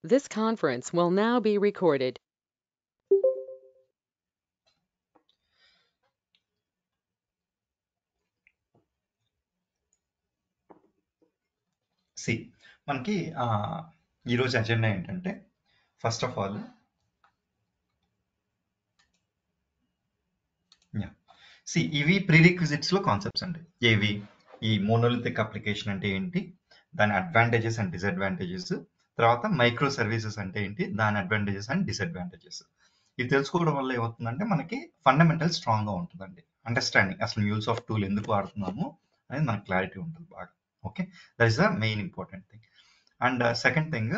This conference will now be recorded. మనకి ఈరోజు agenda ఏంటంటే ఫస్ట్ ఆఫ్ ఆల్ ఇవి ప్రీరిక్విజిట్స్లో కాన్సెప్ట్స్ అండి. ఏవి? ఈ మోనోలిథిక్ అప్లికేషన్ అంటే ఏంటి, దాని అడ్వాంటేజెస్ అండ్ డిసడ్వాంటేజెస్, తర్వాత మైక్రో సర్వీసెస్ అంటే ఏంటి, దాని అడ్వాంటేజెస్ అండ్ డిసడ్వాంటేజెస్. ఇది తెలుసుకోవడం వల్ల ఏమవుతుందంటే మనకి ఫండమెంటల్ స్ట్రాంగ్గా ఉంటుందండి. అండర్స్టాండింగ్ అసలు యూజ్ ఆఫ్ టూల్ ఎందుకు వాడుతున్నాము అనేది మనకు క్లారిటీ ఉంటుంది బాగా. Okay, that is the main important thing. And second thing,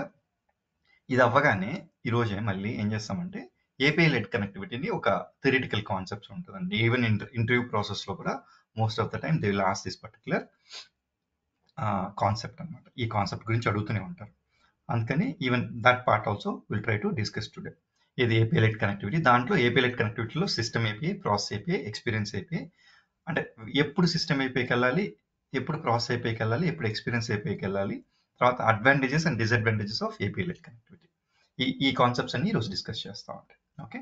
ఇది అవ్వగానే ఈరోజే మళ్ళీ ఏం చేస్తామంటే ఏపీఐ లెడ్ కనెక్టివిటీని ఒక థియరిటికల్ కాన్సెప్ట్స్ ఉంటుందండి. ఈవెన్ ఇంటర్వ్యూ ప్రాసెస్లో కూడా most of the time they will ask this particular concept అనమాట. ఈ కాన్సెప్ట్ గురించి అడుగుతూనే ఉంటారు. అందుకని even that part also will try to discuss today. ఇది ఏపీఐ లెడ్ కనెక్టివిటీ. దాంట్లో ఏపీఐ లెడ్ కనెక్టివిటీలో system API, process API, experience API. అంటే ఎప్పుడు సిస్టమ్ ఏపీఐకి వెళ్ళాలి, ఎప్పుడు ప్రాసెస్ ఏపీఐకి వెళ్ళాలి, ఎప్పుడు ఎక్స్పీరియన్స్ ఏపీఐకి వెళ్ళాలి, తర్వాత advantages and disadvantages of API led connectivity. ఈ కాన్సెప్ట్స్ అన్ని ఈరోజు డిస్కస్ చేస్తా ఉంటాయి. ఓకే,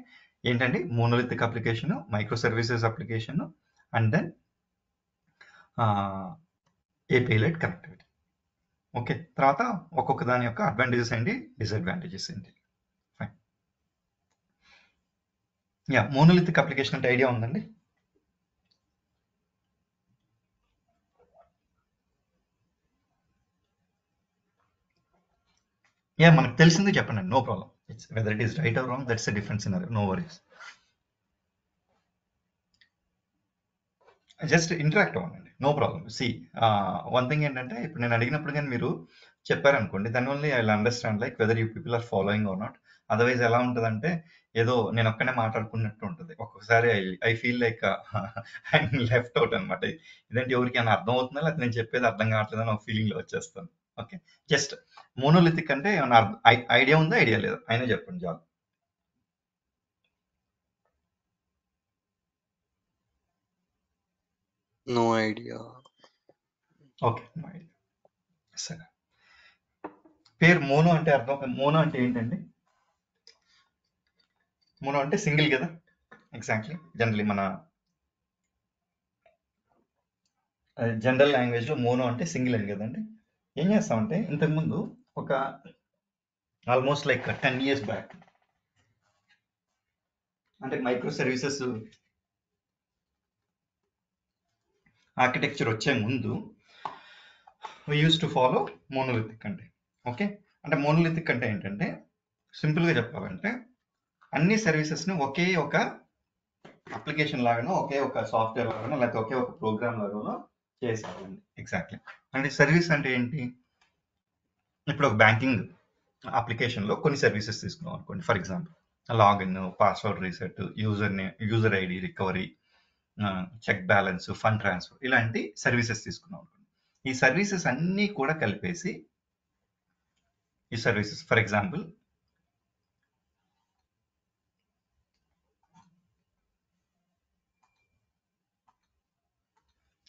ఏంటంటే monolithic application, micro services application, and then API led connectivity. Okay, తర్వాత ఒక్కొక్క దాని యొక్క అడ్వాంటేజెస్ ఏంటి, డిసడ్వాంటేజెస్ ఏంటి. ఫైన్. మోనోలిథిక్ అప్లికేషన్ అంటే ఐడియా ఉందండి? మనకు తెలిసింది చెప్పండి, no problem. It's whether it is right or wrong, that's a different scenario, no worries. Just interact అవ్వండి, నో ప్రాబ్లం. వన్ థింగ్ ఏంటంటే ఇప్పుడు నేను అడిగినప్పుడు కానీ మీరు చెప్పారనుకోండి, దానివల్ల I will understand like whether you people are following or not. Otherwise ఎలా ఉంటుందంటే ఏదో నేను ఒక్కనే మాట్లాడుకున్నట్టు ఉంటుంది. ఒక్కొక్కసారి I feel like I left out అనమాట. ఇదంటే ఎవరికైనా అర్థం అవుతుందా, లేకపోతే నేను చెప్పేది అర్థం కావట్లేదు అని ఒక ఫీలింగ్లో వచ్చేస్తాను. ఓకే, జస్ట్ మోనోలిథిక్ అంటే ఏమన్నా ఐడియా ఉందా, ఐడియా లేదా, అయినా చెప్పండి చాలు. No idea. Okay, no idea. సరే, పేరు మోనో అంటే అర్థం, మోనో అంటే ఏంటండి? మోనో అంటే సింగిల్ కదా, ఎగ్జాక్ట్లీ. జనరలీ మన జనరల్ లాంగ్వేజ్లో మోనో అంటే సింగిల్ అని కదండి. ఏం చేస్తామంటే ఇంతకుముందు ఒక ఆల్మోస్ట్ లైక్ 10 years బ్యాక్, అంటే మైక్రో సర్వీసెస్ ఆర్కిటెక్చర్ వచ్చే ముందు we use to follow monolithic అండి. ఓకే, అంటే మోనోలిథిక్ అంటే ఏంటంటే సింపుల్గా చెప్పాలంటే అన్ని సర్వీసెస్ని ఒకే ఒక అప్లికేషన్ లాగానో, ఒకే ఒక సాఫ్ట్వేర్ లాగానో, లేకపోతే ఒకే ఒక ప్రోగ్రామ్ లాగానో చేసేవాళ్ళండి. ఎగ్జాక్ట్లీ. అంటే సర్వీస్ అంటే ఏంటి? ఇప్పుడు ఒక బ్యాంకింగ్ అప్లికేషన్లో కొన్ని సర్వీసెస్ తీసుకున్నాం అనుకోండి. For example login, password reset, user ID recovery, check balance, fund transfer, ఇలాంటి సర్వీసెస్ తీసుకున్నాం అనుకోండి. ఈ సర్వీసెస్ అన్నీ కూడా కలిపేసి ఈ సర్వీసెస్, ఫర్ ఎగ్జాంపుల్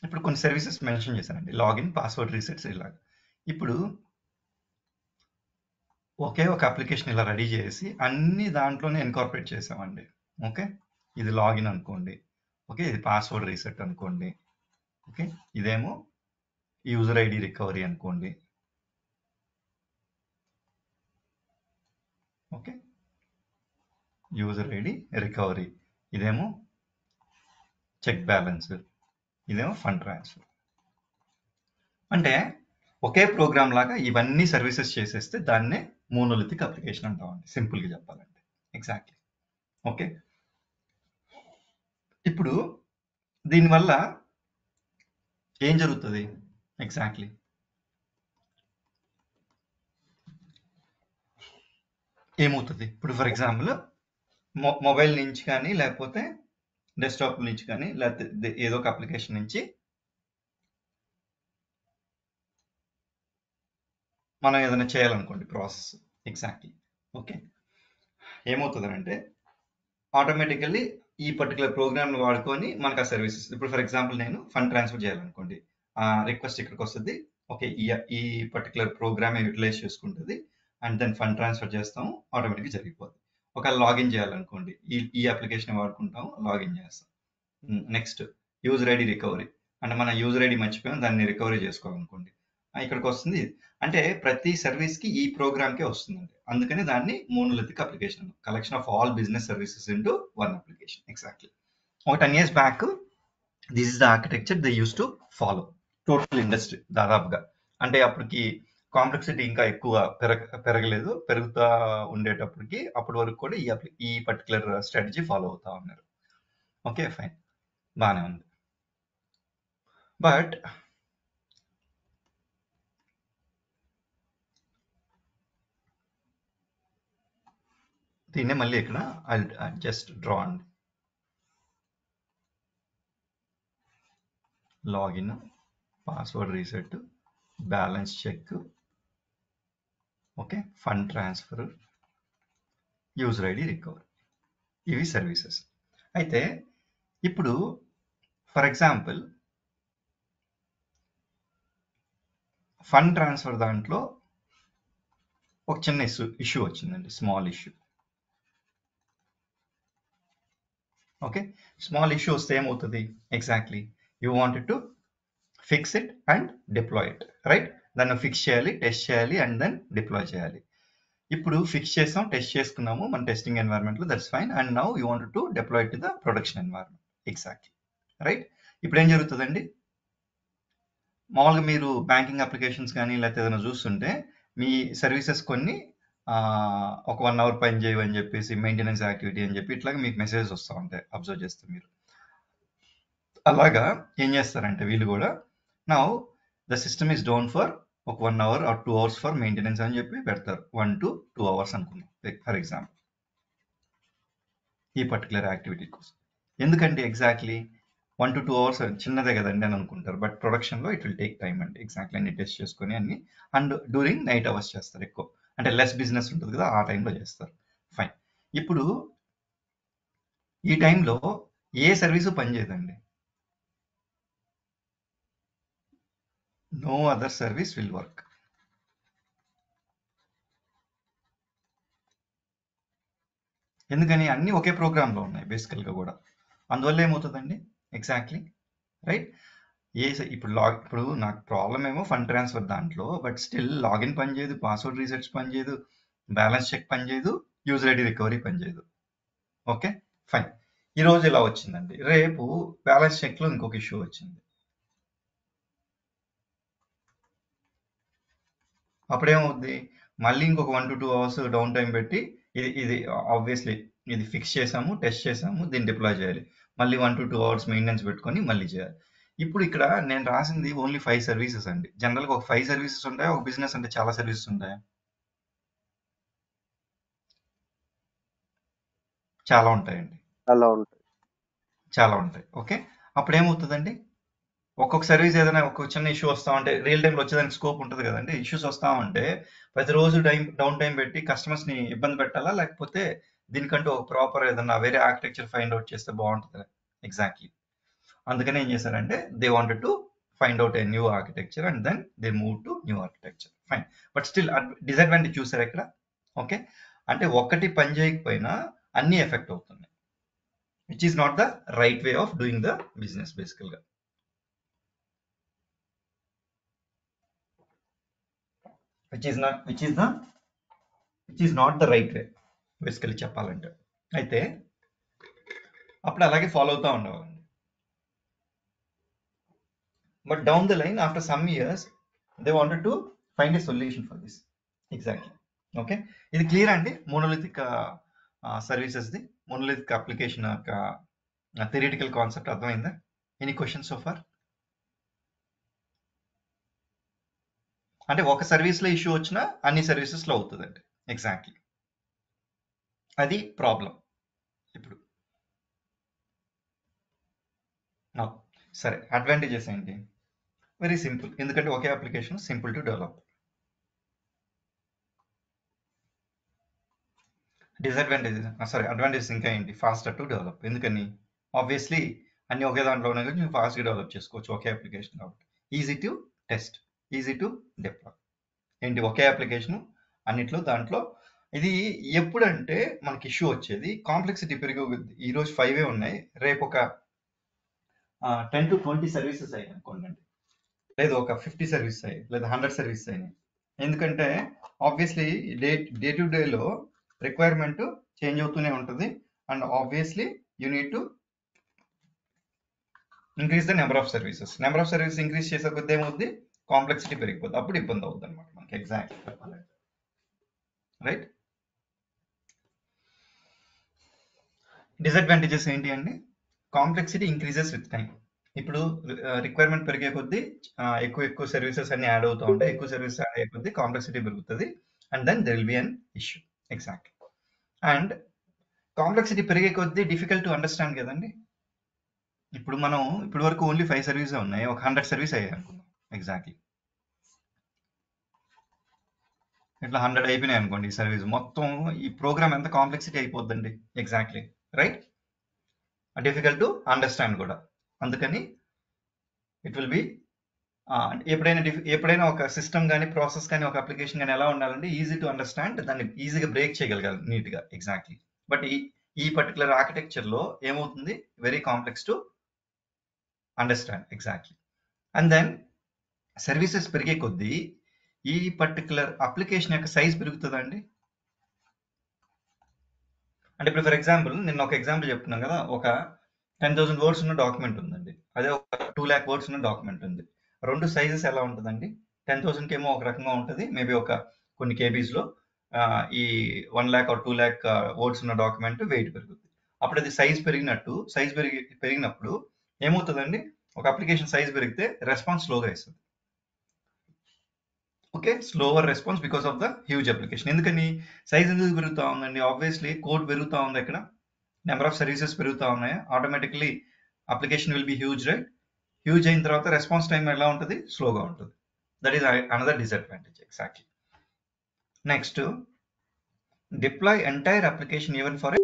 ఇప్పుడు కొన్ని సర్వీసెస్ మెన్షన్ చేశానండి, లాగిన్, పాస్వర్డ్ రీసెట్స్, ఇలాగ. ఇప్పుడు ఒకే ఒక అప్లికేషన్ ఇలా రెడీ చేసి అన్ని దాంట్లోనే ఇన్కార్పొరేట్ చేసామండి. ఓకే, ఇది లాగిన్ అనుకోండి, ఓకే, ఇది పాస్వర్డ్ రీసెట్ అనుకోండి, ఓకే, ఇదేమో యూజర్ ఐడి రికవరీ అనుకోండి, ఓకే, యూజర్ ఐడి రికవరీ, ఇదేమో చెక్ బ్యాలెన్స్, ఇదేమో ఫండ్ ట్రాన్స్ఫర్. అంటే ఒకే ప్రోగ్రామ్ లాగా ఇవన్నీ సర్వీసెస్ చేసేస్తే దాన్నే మోనోలిథిక్ అప్లికేషన్ అంటామండి, సింపుల్గా చెప్పాలంటే. ఎగ్జాక్ట్లీ. ఓకే, ఇప్పుడు దీనివల్ల ఏం జరుగుతుంది? ఎగ్జాక్ట్లీ ఏమవుతుంది? ఇప్పుడు ఫర్ ఎగ్జాంపుల్ మొబైల్ నుంచి కానీ, లేకపోతే డెస్క్టాప్ నుంచి కానీ, లేకపోతే ఏదో ఒక అప్లికేషన్ నుంచి మనం ఏదైనా చేయాలనుకోండి ప్రాసెస్. ఎగ్జాక్ట్లీ. ఓకే, ఏమవుతుందంటే ఆటోమేటికల్లీ ఈ పర్టికులర్ ప్రోగ్రామ్ వాడుకొని మనకు ఆ సర్వీసెస్, ఇప్పుడు ఫర్ ఎగ్జాంపుల్ నేను ఫండ్ ట్రాన్స్ఫర్ చేయాలనుకోండి, ఆ రిక్వెస్ట్ ఇక్కడికి వస్తుంది. ఓకే, ఈ పర్టికులర్ ప్రోగ్రామ్ యూటిలైజ్ చేసుకుంటుంది, అండ్ దెన్ ఫండ్ ట్రాన్స్ఫర్ చేస్తాం, ఆటోమేటిక్గా జరిగిపోతుంది. ఒకవేళ లాగిన్ చేయాలనుకోండి, ఈ అప్లికేషన్ వాడుకుంటాం, లాగిన్ చేస్తాం. నెక్స్ట్ యూజర్ ఐడి రికవరీ, అంటే మన యూజర్ ఐడి మర్చిపోయాం, దాన్ని రికవరీ చేసుకోవాలనుకోండి, ఇక్కడికి వస్తుంది. అంటే ప్రతి సర్వీస్కి ఈ ప్రోగ్రామ్కే వస్తుందండి. అందుకని దాన్ని monolithic application, collection of all business services into one application. Exactly. ఒక 10 years back this is the architecture they use to follow total industry దాదాపుగా. అంటే అప్పటికి కాంప్లెక్సిటీ ఇంకా ఎక్కువ పెరగలేదు, పెరుగుతా ఉండేటప్పటికి అప్పటి వరకు కూడా ఈ పర్టికులర్ స్ట్రాటజీ ఫాలో అవుతా ఉన్నారు. ఓకే, ఫైన్, బాగానే ఉంది. బట్ దీన్నే మళ్ళీ ఇక్కడ జస్ట్ డ్రా అండి. Login, password reset, balance check, okay, fund transfer, user ID recovery, ఇవి సర్వీసెస్. అయితే ఇప్పుడు ఫర్ ఎగ్జాంపుల్ ఫండ్ ట్రాన్స్ఫర్ దాంట్లో ఒక చిన్న ఇష్యూ వచ్చిందండి, small issue. Okay, small issue వస్తే ఏమవుతుంది? Exactly you wanted to fix it and deploy it, right? దాన్ని ఫిక్స్ చేయాలి, టెస్ట్ చేయాలి, అండ్ దెన్ డిప్లాయ్ చేయాలి. ఇప్పుడు ఫిక్స్ చేసాం, టెస్ట్ చేసుకున్నాము మన టెస్టింగ్ ఎన్వైరన్మెంట్లో, that's fine. And now you wanted to deploy to the production environment. Exactly, right? ఇప్పుడు ఏం జరుగుతుందండి? మామూలుగా మీరు బ్యాంకింగ్ అప్లికేషన్స్ కానీ లేకపోతే ఏదైనా చూస్తుంటే మీ సర్వీసెస్ కొన్ని ఒక 1 hour పని చేయవని చెప్పేసి, మెయింటెనెన్స్ యాక్టివిటీ అని చెప్పి ఇట్లాగా మీకు మెసేజెస్ వస్తూ ఉంటాయి, అబ్జర్వ్ చేస్తే మీరు. అలాగా ఏం చేస్తారంటే వీళ్ళు కూడా, now the system is down for ఒక 1 hour or 2 hours for maintenance అని చెప్పి పెడతారు. 1 to 2 hours అనుకుందాం ఫర్ ఎగ్జాంపుల్, ఈ పర్టికులర్ యాక్టివిటీ కోసం. ఎందుకంటే ఎగ్జాక్ట్లీ 1 to 2 hours చిన్నదే కదండి అని అనుకుంటారు, బట్ ప్రొడక్షన్లో ఇట్ విల్ టేక్ టైమ్ అండి. ఎగ్జాక్ట్లీ అన్ని టెస్ట్ చేసుకొని అన్ని, అండ్ డ్యూరింగ్ నైట్ అవర్స్ చేస్తారు ఎక్కువ, అంటే లెస్ బిజినెస్ ఉంటుంది కదా, ఆ టైంలో చేస్తారు. ఫైన్. ఇప్పుడు ఈ టైంలో ఏ సర్వీసు పనిచేయదండి, no other service will work. ఎందుకని? అన్నీ ఒకే ప్రోగ్రాంలో ఉన్నాయి బేసికల్గా కూడా. అందువల్ల ఏమవుతుందండి ఎగ్జాక్ట్లీ, రైట్? ఇప్పుడు నాకు ప్రాబ్లం ఏమో ఫండ్ ట్రాన్స్ఫర్ దాంట్లో, బట్ స్టిల్ లాగిన్ పనిచేయదు, పాస్వర్డ్ రీసెట్స్ పనిచేయదు, బ్యాలెన్స్ చెక్ పనిచేయదు, యూజర్ ఐడి రికవరీ పనిచేయదు. Okay, fine. ఈరోజు ఇలా వచ్చిందండి, రేపు బ్యాలెన్స్ చెక్లో ఇంకొక ఇష్యూ వచ్చింది. అప్పుడేమవుద్ది? మళ్ళీ ఇంకొక 1 to 2 hours డౌన్ టైం పెట్టి, ఇది ఆబ్వియస్లీ ఇది ఫిక్స్ చేసాము, టెస్ట్ చేసాము, దీన్ని డిప్లాయ్ చేయాలి, మళ్ళీ 1 to 2 hours మెయింటెనెన్స్ పెట్టుకొని మళ్ళీ చేయాలి. ఇప్పుడు ఇక్కడ నేను రాసింది ఓన్లీ 5 సర్వీసెస్ అండి. జనరల్గా ఒక 5 సర్వీసెస్ ఉంటాయి, ఒక బిజినెస్ అంటే చాలా సర్వీసెస్ ఉంటాయి, చాలా ఉంటాయండి, చాలా ఉంటాయి. ఓకే, అప్పుడు ఏమవుతుందండి? ఒక్కొక్క సర్వీస్ ఏదైనా ఒక చిన్న ఇష్యూ వస్తా ఉంటే, రియల్ టైంలో వచ్చేదానికి స్కోప్ ఉంటుంది కదండి. ఇష్యూస్ వస్తా ఉంటే ప్రతిరోజు డౌన్ టైం పెట్టి కస్టమర్స్ని ఇబ్బంది పెట్టాలా, లేకపోతే దీనికంటూ ఒక ప్రాపర్ ఏదైనా వేరే ఆర్కిటెక్చర్ ఫైండ్ అవుట్ చేస్తే బాగుంటుంది? ఎగ్జాక్ట్లీ. అందుకని ఏం చేశారంటే they wanted to find out a new architecture and then they move to new architecture. Fine. But still disadvantage చూసారు ఇక్కడ. ఓకే, అంటే ఒకటి పని చేయకపోయినా అన్ని ఎఫెక్ట్ అవుతున్నాయి, which is not the right way of doing the business బేసికల్గా. which is not the right way basically చెప్పాలంటే. అయితే అప్పుడు అలాగే ఫాలో అవుతూ ఉండేవాళ్ళండి. But down the line after some years they wanted to find a solution for this. Exactly. Okay, ఇది clear అండి monolithic సర్వీసెస్ది, మోనోలిథిక్ అప్లికేషన్ యొక్క థియరిటికల్ కాన్సెప్ట్ అర్థమైందా? Any questions so far? అంటే ఒక సర్వీస్లో ఇష్యూ వచ్చినా అన్ని సర్వీసెస్లో అవుతుందండి. ఎగ్జాక్ట్లీ, అది ప్రాబ్లం. ఇప్పుడు సరే, అడ్వాంటేజెస్ ఏంటి? వెరీ సింపుల్, ఎందుకంటే ఒకే application, simple to develop. Advantages ఇంకా ఏంటి? Faster to develop. ఎందుకని? ఆబ్వియస్లీ అన్ని ఒకే దాంట్లో ఉన్నాయి కాబట్టి ఫాస్ట్గా డెవలప్ చేసుకోవచ్చు, ఒకే అప్లికేషన్ కాబట్టి. Easy to test, easy to deploy. ఏంటి? ఒకే అప్లికేషన్, అన్నిట్లో దాంట్లో ఇది ఎప్పుడంటే మనకి ఇష్యూ వచ్చేది కాంప్లెక్సిటీ పెరిగే కొద్దీ. ఈ రోజు 5 ఉన్నాయి, రేపు ఒక 10 to 20 సర్వీసెస్ అయ్యాయి అనుకోండి, లేదు ఒక 50 సర్వీస్ అయ్యాయి, లేదా 100 సర్వీస్ అయినాయి. ఎందుకంటే ఆబ్వియస్లీ డే టు డేలో రిక్వైర్మెంట్ చేంజ్ అవుతూనే ఉంటుంది, and obviously you need to increase the number of services. Number of services increase చేసే కొద్ది ఏమవుద్ది, కాంప్లెక్సిటీ పెరిగిపోద్ది, అప్పుడు ఇబ్బంది అవుతుంది అనమాట మనకి. Exact right. డిసడ్వాంటేజెస్ ఏంటి అండి? Complexity increases with time. ఇప్పుడు రిక్వైర్మెంట్ పెరిగే కొద్దీ ఎక్కువ సర్వీసెస్ అన్ని యాడ్ అవుతూ ఉంటాయి, ఎక్కువ సర్వీసెస్ యాడ్ అయ్యే కొద్దీ కాంప్లెక్సిటీ పెరుగుతుంది, and then there will be an issue. Exactly. And complexity పెరిగే కొద్దీ డిఫికల్ట్ టు అండర్స్టాండ్ కదండి. ఇప్పుడు మనం ఇప్పటి వరకు ఓన్లీ 5 సర్వీసే ఉన్నాయి, ఒక 100 సర్వీస్ అయ్యాయి అనుకుందాం. ఎగ్జాక్ట్లీ. ఇట్లా 100 అయిపోయినాయి అనుకోండి, ఈ సర్వీస్ మొత్తం ఈ ప్రోగ్రామ్ ఎంత కాంప్లెక్సిటీ అయిపోద్దండి. Exactly right. Difficult to understand కూడా. అందుకని ఇట్ విల్ బి ఎప్పుడైనా ఒక సిస్టమ్ కానీ ప్రాసెస్ కానీ ఒక అప్లికేషన్ కానీ ఎలా ఉండాలంటే ఈజీ టు అండర్స్టాండ్, దాన్ని ఈజీగా బ్రేక్ చేయగలగాలి నీట్గా. ఎగ్జాక్ట్లీ. బట్ ఈ పర్టికులర్ ఆర్కిటెక్చర్లో ఏమవుతుంది, very complex to understand. Exactly. And then services పెరిగే కొద్దీ ఈ పర్టికులర్ అప్లికేషన్ యొక్క సైజ్ పెరుగుతుందండి. అంటే ఇప్పుడు ఫర్ ఎగ్జాంపుల్ నిన్న ఒక ఎగ్జాంపుల్ చెప్తున్నాం కదా, ఒక 10,000 వర్డ్స్ ఉన్న డాక్యుమెంట్ ఉందండి, అదే ఒక 2 lakh వర్డ్స్ ఉన్న డాక్యుమెంట్ ఉంది. రెండు సైజెస్ ఎలా ఉంటుందండి? 10,000 ఏమో ఒక రకంగా ఉంటుంది, మేబీ ఒక కొన్ని కేబీస్లో. ఈ 1 lakh or 2 lakh వర్డ్స్ ఉన్న డాక్యుమెంట్ వెయిట్ పెరుగుతుంది. అప్పుడు అది సైజ్ పెరిగినప్పుడు ఏమవుతుందండి, ఒక అప్లికేషన్ సైజ్ పెరిగితే రెస్పాన్స్ స్లోగా ఇస్తుంది. Okay, slower response because of the huge application. ఎందుకని సైజ్ ఎందుకు పెరుగుతూ ఉందండి? ఆబ్వియస్లీ కోడ్ పెరుగుతూ ఉంది, ఇక్కడ నెంబర్ ఆఫ్ సర్వీసెస్ పెరుగుతూ ఉన్నాయి, automatically application will be huge, right? Huge అయిన తర్వాత రెస్పాన్స్ టైం ఎలా ఉంటుంది, స్లోగా ఉంటుంది. That is another disadvantage. Exactly. Next, deploy entire application even for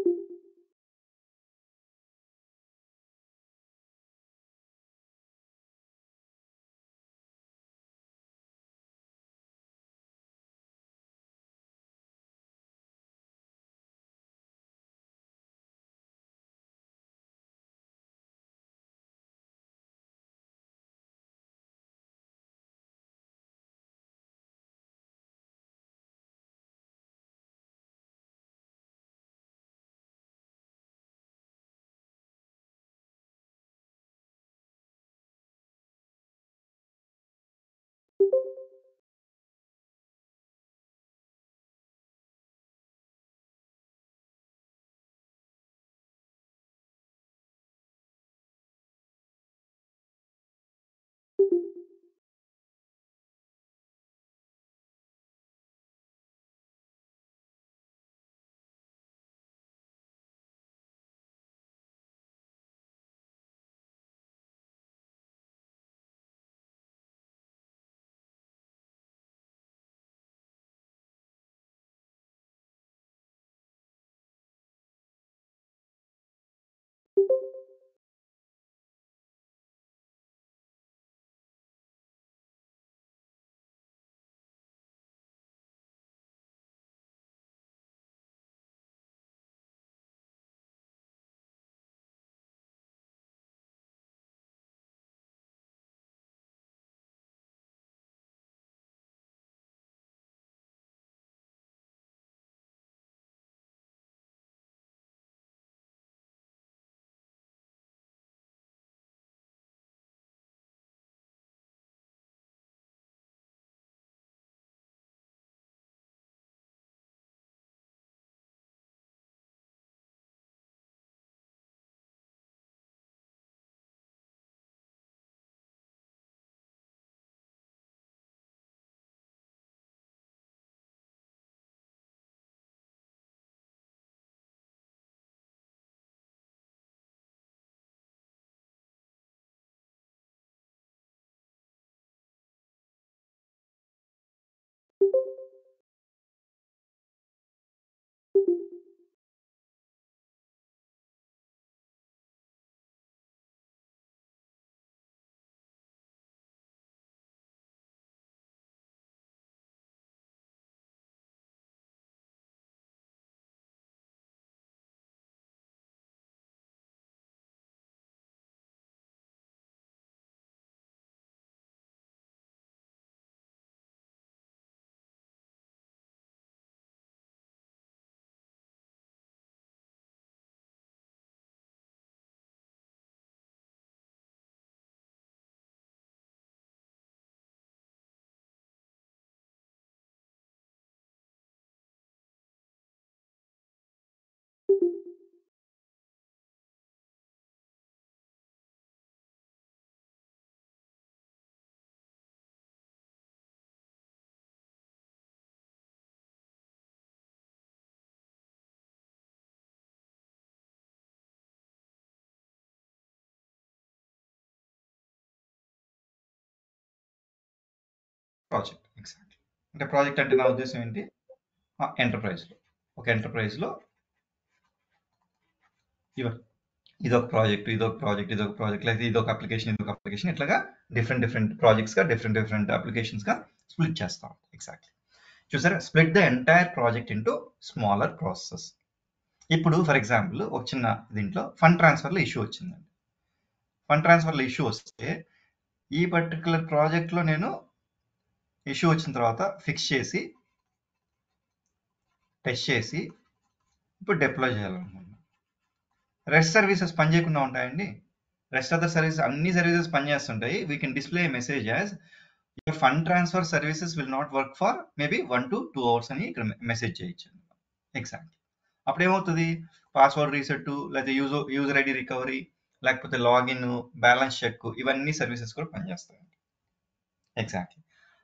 project. Exactly. అంటే ప్రాజెక్ట్ అంటే నా ఉద్దేశం ఏంటి, ఎంటర్ప్రైజ్లో ఒక ఎంటర్ప్రైజ్లో ఇదొక ప్రాజెక్ట్, ఇదొక ప్రాజెక్ట్, ఇదొక ప్రాజెక్ట్, లేదా ఇదొక అప్లికేషన్, ఇట్లాగా డిఫరెంట్ ప్రాజెక్ట్స్గా డిఫరెంట్ అప్లికేషన్స్గా స్ప్లిట్ చేస్తాం. ఎగ్జాక్ట్లీ. చూసారా, split the entire project into smaller process. ఇప్పుడు ఫర్ ఎగ్జాంపుల్ ఒక చిన్న దీంట్లో ఫండ్ ట్రాన్స్ఫర్లో ఇష్యూ వచ్చిందండి. ఫండ్ ట్రాన్స్ఫర్లో ఇష్యూ వస్తే ఈ పర్టికులర్ ప్రాజెక్ట్లో నేను ఇష్యూ వచ్చిన తర్వాత ఫిక్స్ చేసి టెస్ట్ చేసి ఇప్పుడు డిప్లాయ్ చేయాలనుకుంటున్నాను. రెస్ట్ సర్వీసెస్ పనిచేయకుండా ఉంటాయండి. రెస్ట్ ఆఫ్ ద సర్వీస్ అన్ని సర్వీసెస్ పనిచేస్తుంటాయి. We can display message as your fund transfer services will not work for maybe 1 to 2 hours అని ఇక్కడ మెసేజ్ చేయొచ్చు. ఎగ్జాక్ట్లీ. అప్పుడు ఏమవుతుంది, పాస్వర్డ్ రీసెట్, లేకపోతే యూజర్ ఐడి రికవరీ, లేకపోతే లాగిన్, బ్యాలెన్స్ చెక్, ఇవన్నీ సర్వీసెస్ కూడా పనిచేస్తాయి. ఎగ్జాక్ట్లీ.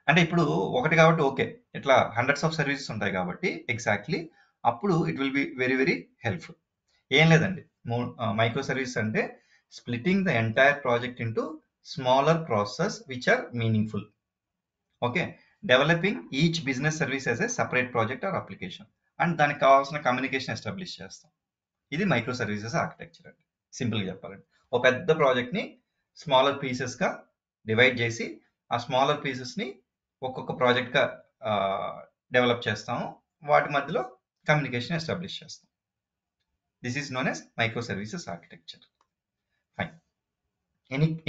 అంటే ఇప్పుడు ఒకటి కాబట్టి ఓకే, ఇట్లా హండ్రెడ్స్ ఆఫ్ సర్వీసెస్ ఉంటాయి కాబట్టి ఎగ్జాక్ట్లీ అప్పుడు it will be very very helpful. ఏం లేదండి, మైక్రో సర్వీస్ అంటే splitting the entire project into smaller process which are meaningful. Okay, developing each business service as a separate project or application, and దానికి కావాల్సిన communication establish చేస్తాం. ఇది micro services architecture అండి, సింపుల్గా చెప్పాలండి. ఒక పెద్ద ప్రాజెక్ట్ని స్మాలర్ పీసెస్గా డివైడ్ చేసి ఆ స్మాలర్ పీసెస్ని ఒక్కొక్క ప్రాజెక్ట్గా డెవలప్ చేస్తాము, వాటి మధ్యలో కమ్యూనికేషన్ ఎస్టాబ్లిష్ చేస్తాం. This is known as micro services architecture. Fine.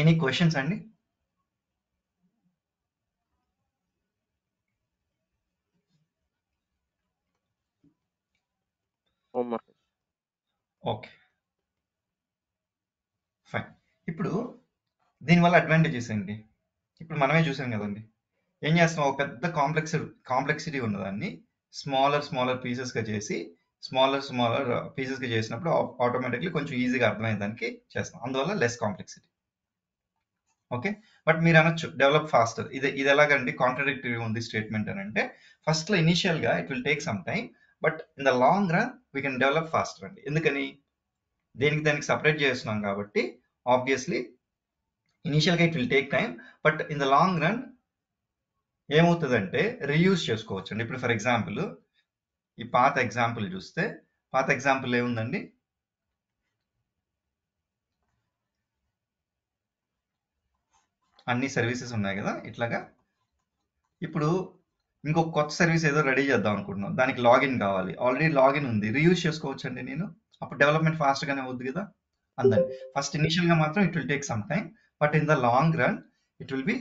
Any questions అండి? Okay, fine. ఇప్పుడు దీనివల్ల అడ్వాంటేజెస్ ఏంటి? ఇప్పుడు మనమే చూసాం కదండి, ఏం చేస్తాం, ఒక పెద్ద కాంప్లెక్సిటీ ఉన్నదాన్ని స్మాలర్ పీసెస్గా చేసి స్మాలర్ పీసెస్గా చేసినప్పుడు ఆటోమేటిక్లీ కొంచెం ఈజీగా అర్థమయ్యేదానికి చేస్తాం, అందువల్ల లెస్ కాంప్లెక్సిటీ. ఓకే, బట్ మీరు అనొచ్చు డెవలప్ ఫాస్టర్. ఇది ఎలాగండి కాంట్రడిక్టరీ ఉంది స్టేట్మెంట్ అని అంటే, ఫస్ట్లో ఇనీషియల్గా it will take some time, but in the long run we can develop faster అండి. ఎందుకని, దానికి సపరేట్ చేస్తున్నాం కాబట్టి ఆబ్వియస్లీ ఇనీషియల్గా it will take time, but in the long run ఏమవుతుందంటే రీయూజ్ చేసుకోవచ్చు అండి. ఇప్పుడు ఫర్ ఎగ్జాంపుల్ ఈ పాత ఎగ్జాంపుల్ చూస్తే, పాత ఎగ్జాంపుల్ ఏముందండి, అన్ని సర్వీసెస్ ఉన్నాయి కదా ఇట్లాగా. ఇప్పుడు ఇంకొక కొత్త సర్వీస్ ఏదో రెడీ చేద్దాం అనుకుంటున్నాం, దానికి లాగిన్ కావాలి, ఆల్రెడీ లాగిన్ ఉంది, రీయూజ్ చేసుకోవచ్చు అండి నేను, అప్పుడు డెవలప్మెంట్ ఫాస్ట్గానే అవుద్ది కదా. అందని ఫస్ట్ ఇనిషియల్గా మాత్రం it will take some time, but in the long run it will B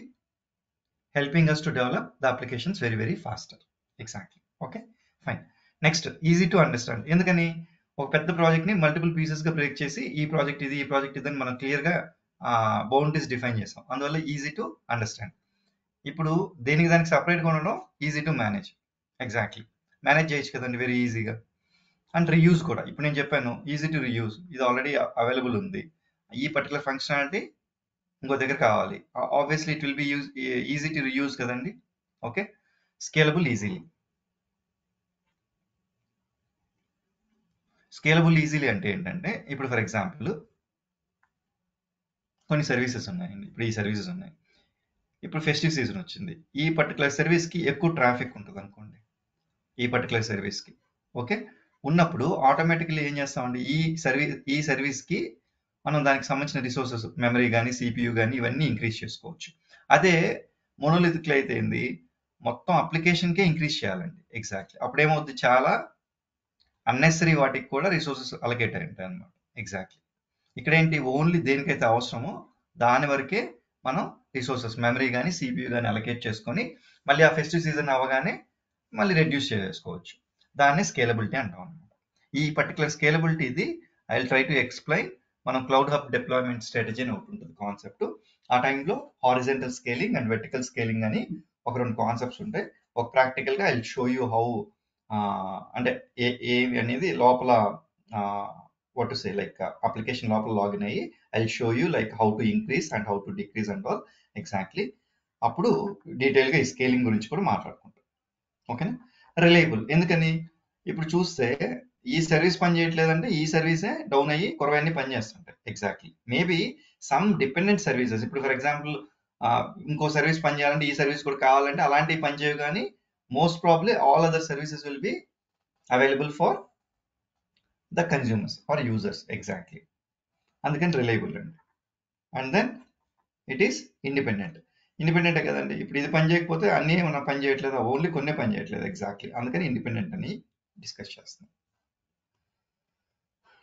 helping us to develop the applications very very faster. Exactly. Okay, fine. Next, easy to understand. ఎందుకని, ఒక పెద్ద ప్రాజెక్ట్ని multiple పీసెస్గా break చేసి ఈ project ఇది అని మనం క్లియర్గా బౌండరీస్ డిఫైన్ చేస్తాం, అందువల్ల ఈజీ టు అండర్స్టాండ్. ఇప్పుడు దానికి సపరేట్గా ఉండడం easy to manage. Exactly, manage చేయొచ్చు కదండి వెరీ ఈజీగా. అండ్ రీయూజ్ కూడా, ఇప్పుడు నేను చెప్పాను ఈజీ టు రీయూజ్, ఇది ఆల్రెడీ అవైలబుల్ ఉంది, ఈ పర్టికులర్ ఫంక్షనాలిటీ ఇంకో దగ్గర కావాలి, obviously it will be easy to reuse కదండి. ఓకే, స్కేలబుల్ ఈజీలీ అంటే ఏంటంటే, ఇప్పుడు ఫర్ ఎగ్జాంపుల్ కొన్ని సర్వీసెస్ ఉన్నాయండి, ఇప్పుడు ఈ సర్వీసెస్ ఉన్నాయి, ఇప్పుడు ఫెస్టివ్ సీజన్ వచ్చింది, ఈ పర్టికులర్ సర్వీస్కి ఎక్కువ ట్రాఫిక్ ఉంటుంది అనుకోండి, ఈ పర్టికులర్ సర్వీస్కి. ఓకే, ఉన్నప్పుడు ఆటోమేటిక్లీ ఏం చేస్తామండి, ఈ సర్వీస్కి మనం దానికి సంబంధించిన రిసోర్సెస్, మెమరీ కానీ సిపియు కానీ ఇవన్నీ ఇంక్రీజ్ చేసుకోవచ్చు. అదే మోనోలిథిక్లో అయితే ఏంది, మొత్తం అప్లికేషన్కే ఇంక్రీజ్ చేయాలండి. ఎగ్జాక్ట్లీ, అప్పుడు ఏమవుతుంది, చాలా అన్నెసరీ వాటికి కూడా రిసోర్సెస్ అలకేట్ అయి ఉంటాయి అనమాట. ఎగ్జాక్ట్లీ, ఇక్కడ ఏంటి, ఓన్లీ దేనికైతే అవసరమో దాని వరకే మనం రిసోర్సెస్, మెమరీ కానీ సిపియు కానీ అలకేట్ చేసుకొని మళ్ళీ ఆ ఫెస్టివ్ సీజన్ అవ్వగానే మళ్ళీ రెడ్యూస్ చేసుకోవచ్చు. దాన్ని స్కేలబిలిటీ అంటాం అనమాట. ఈ పర్టికులర్ స్కేలబిలిటీ ఇది I will try to explain. మనం క్లౌడ్ హబ్ డిప్లాయ్మెంట్ స్ట్రాటజీ అని ఒకటి ఉంటుంది కాన్సెప్ట్, ఆ టైంలో horizontal scaling and vertical scaling అని ఒక 2 కాన్సెప్ట్స్ ఉంటాయి. ఒక ప్రాక్టికల్గా I will show you how, అంటే ఏవి అనేది లోపల what to say like application లోపల లాగిన్ అయ్యి I will show you like how to increase and how to decrease and all. Exactly, అప్పుడు డీటెయిల్గా ఈ స్కేలింగ్ గురించి కూడా మాట్లాడుకుంటాం. ఓకేనా, రిలయబుల్, ఎందుకని ఇప్పుడు చూస్తే ఈ సర్వీస్ పని చేయట్లేదంటే ఈ సర్వీసే డౌన్ అయ్యి కొరవన్నీ పని చేస్తుంటాయి. Exactly, maybe some dependent services, ఇప్పుడు ఫర్ ఎగ్జాంపుల్ ఇంకో సర్వీస్ పని చేయాలంటే ఈ సర్వీస్ కూడా కావాలంటే అలాంటివి పని చేయవు, కానీ most probably all other services will be available for the consumers or users exactly. అందుకని రిలయబుల్ అండి. అండ్ దెన్ ఇట్ ఈస్ ఇండిపెండెంటే కదండి. ఇప్పుడు ఇది పని చేయకపోతే అన్నీ ఏమన్నా పని చేయట్లేదు, ఓన్లీ కొన్ని పని చేయట్లేదు ఎగ్జాక్ట్లీ. అందుకని ఇండిపెండెంట్ అని డిస్కస్ చేస్తున్నాం.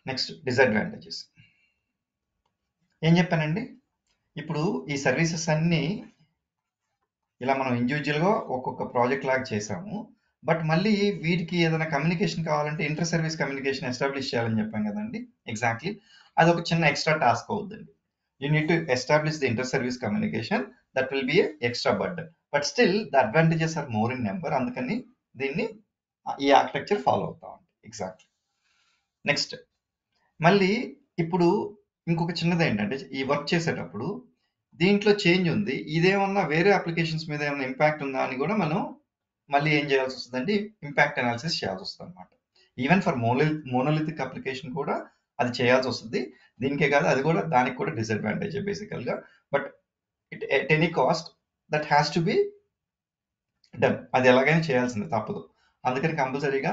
నెక్స్ట్ డిసడ్వాంటేజెస్ ఏం చెప్పానండి. ఇప్పుడు ఈ సర్వీసెస్ అన్నీ ఇలా మనం ఇండివిజువల్గా ఒక్కొక్క ప్రాజెక్ట్ లాగా చేసాము. బట్ మళ్ళీ వీటికి ఏదైనా కమ్యూనికేషన్ కావాలంటే ఇంటర్ సర్వీస్ కమ్యూనికేషన్ ఎస్టాబ్లిష్ చేయాలని చెప్పాం కదండి. ఎగ్జాక్ట్లీ అది ఒక చిన్న ఎక్స్ట్రా టాస్క్ అవుతుందండి. You need to establish the inter-service communication. That will be a extra burden. But still, the advantages are more in number. అందుకని దీన్ని ఈ ఆర్కిటెక్చర్ ఫాలో అవుతాం. ఎగ్జాక్ట్లీ. నెక్స్ట్ మళ్ళీ ఇప్పుడు ఇంకొక చిన్నది ఏంటంటే, ఈ వర్క్ చేసేటప్పుడు దీంట్లో చేంజ్ ఉంది, ఇదేమన్నా వేరే అప్లికేషన్స్ మీద ఏమైనా ఇంపాక్ట్ ఉందా అని కూడా మనం మళ్ళీ ఏం చేయాల్సి వస్తుందండి, ఇంపాక్ట్ అనాలిసిస్ చేయాల్సి వస్తుంది అనమాట. ఈవెన్ ఫర్ మోనోలిథిక్ అప్లికేషన్ కూడా అది చేయాల్సి వస్తుంది. దీనికే కాదు, అది కూడా దానికి కూడా డిసడ్వాంటేజ్ బేసికల్గా. But it at any cost that has to be done. అది ఎలాగైనా చేయాల్సిందే, తప్పదు. అందుకని కంపల్సరీగా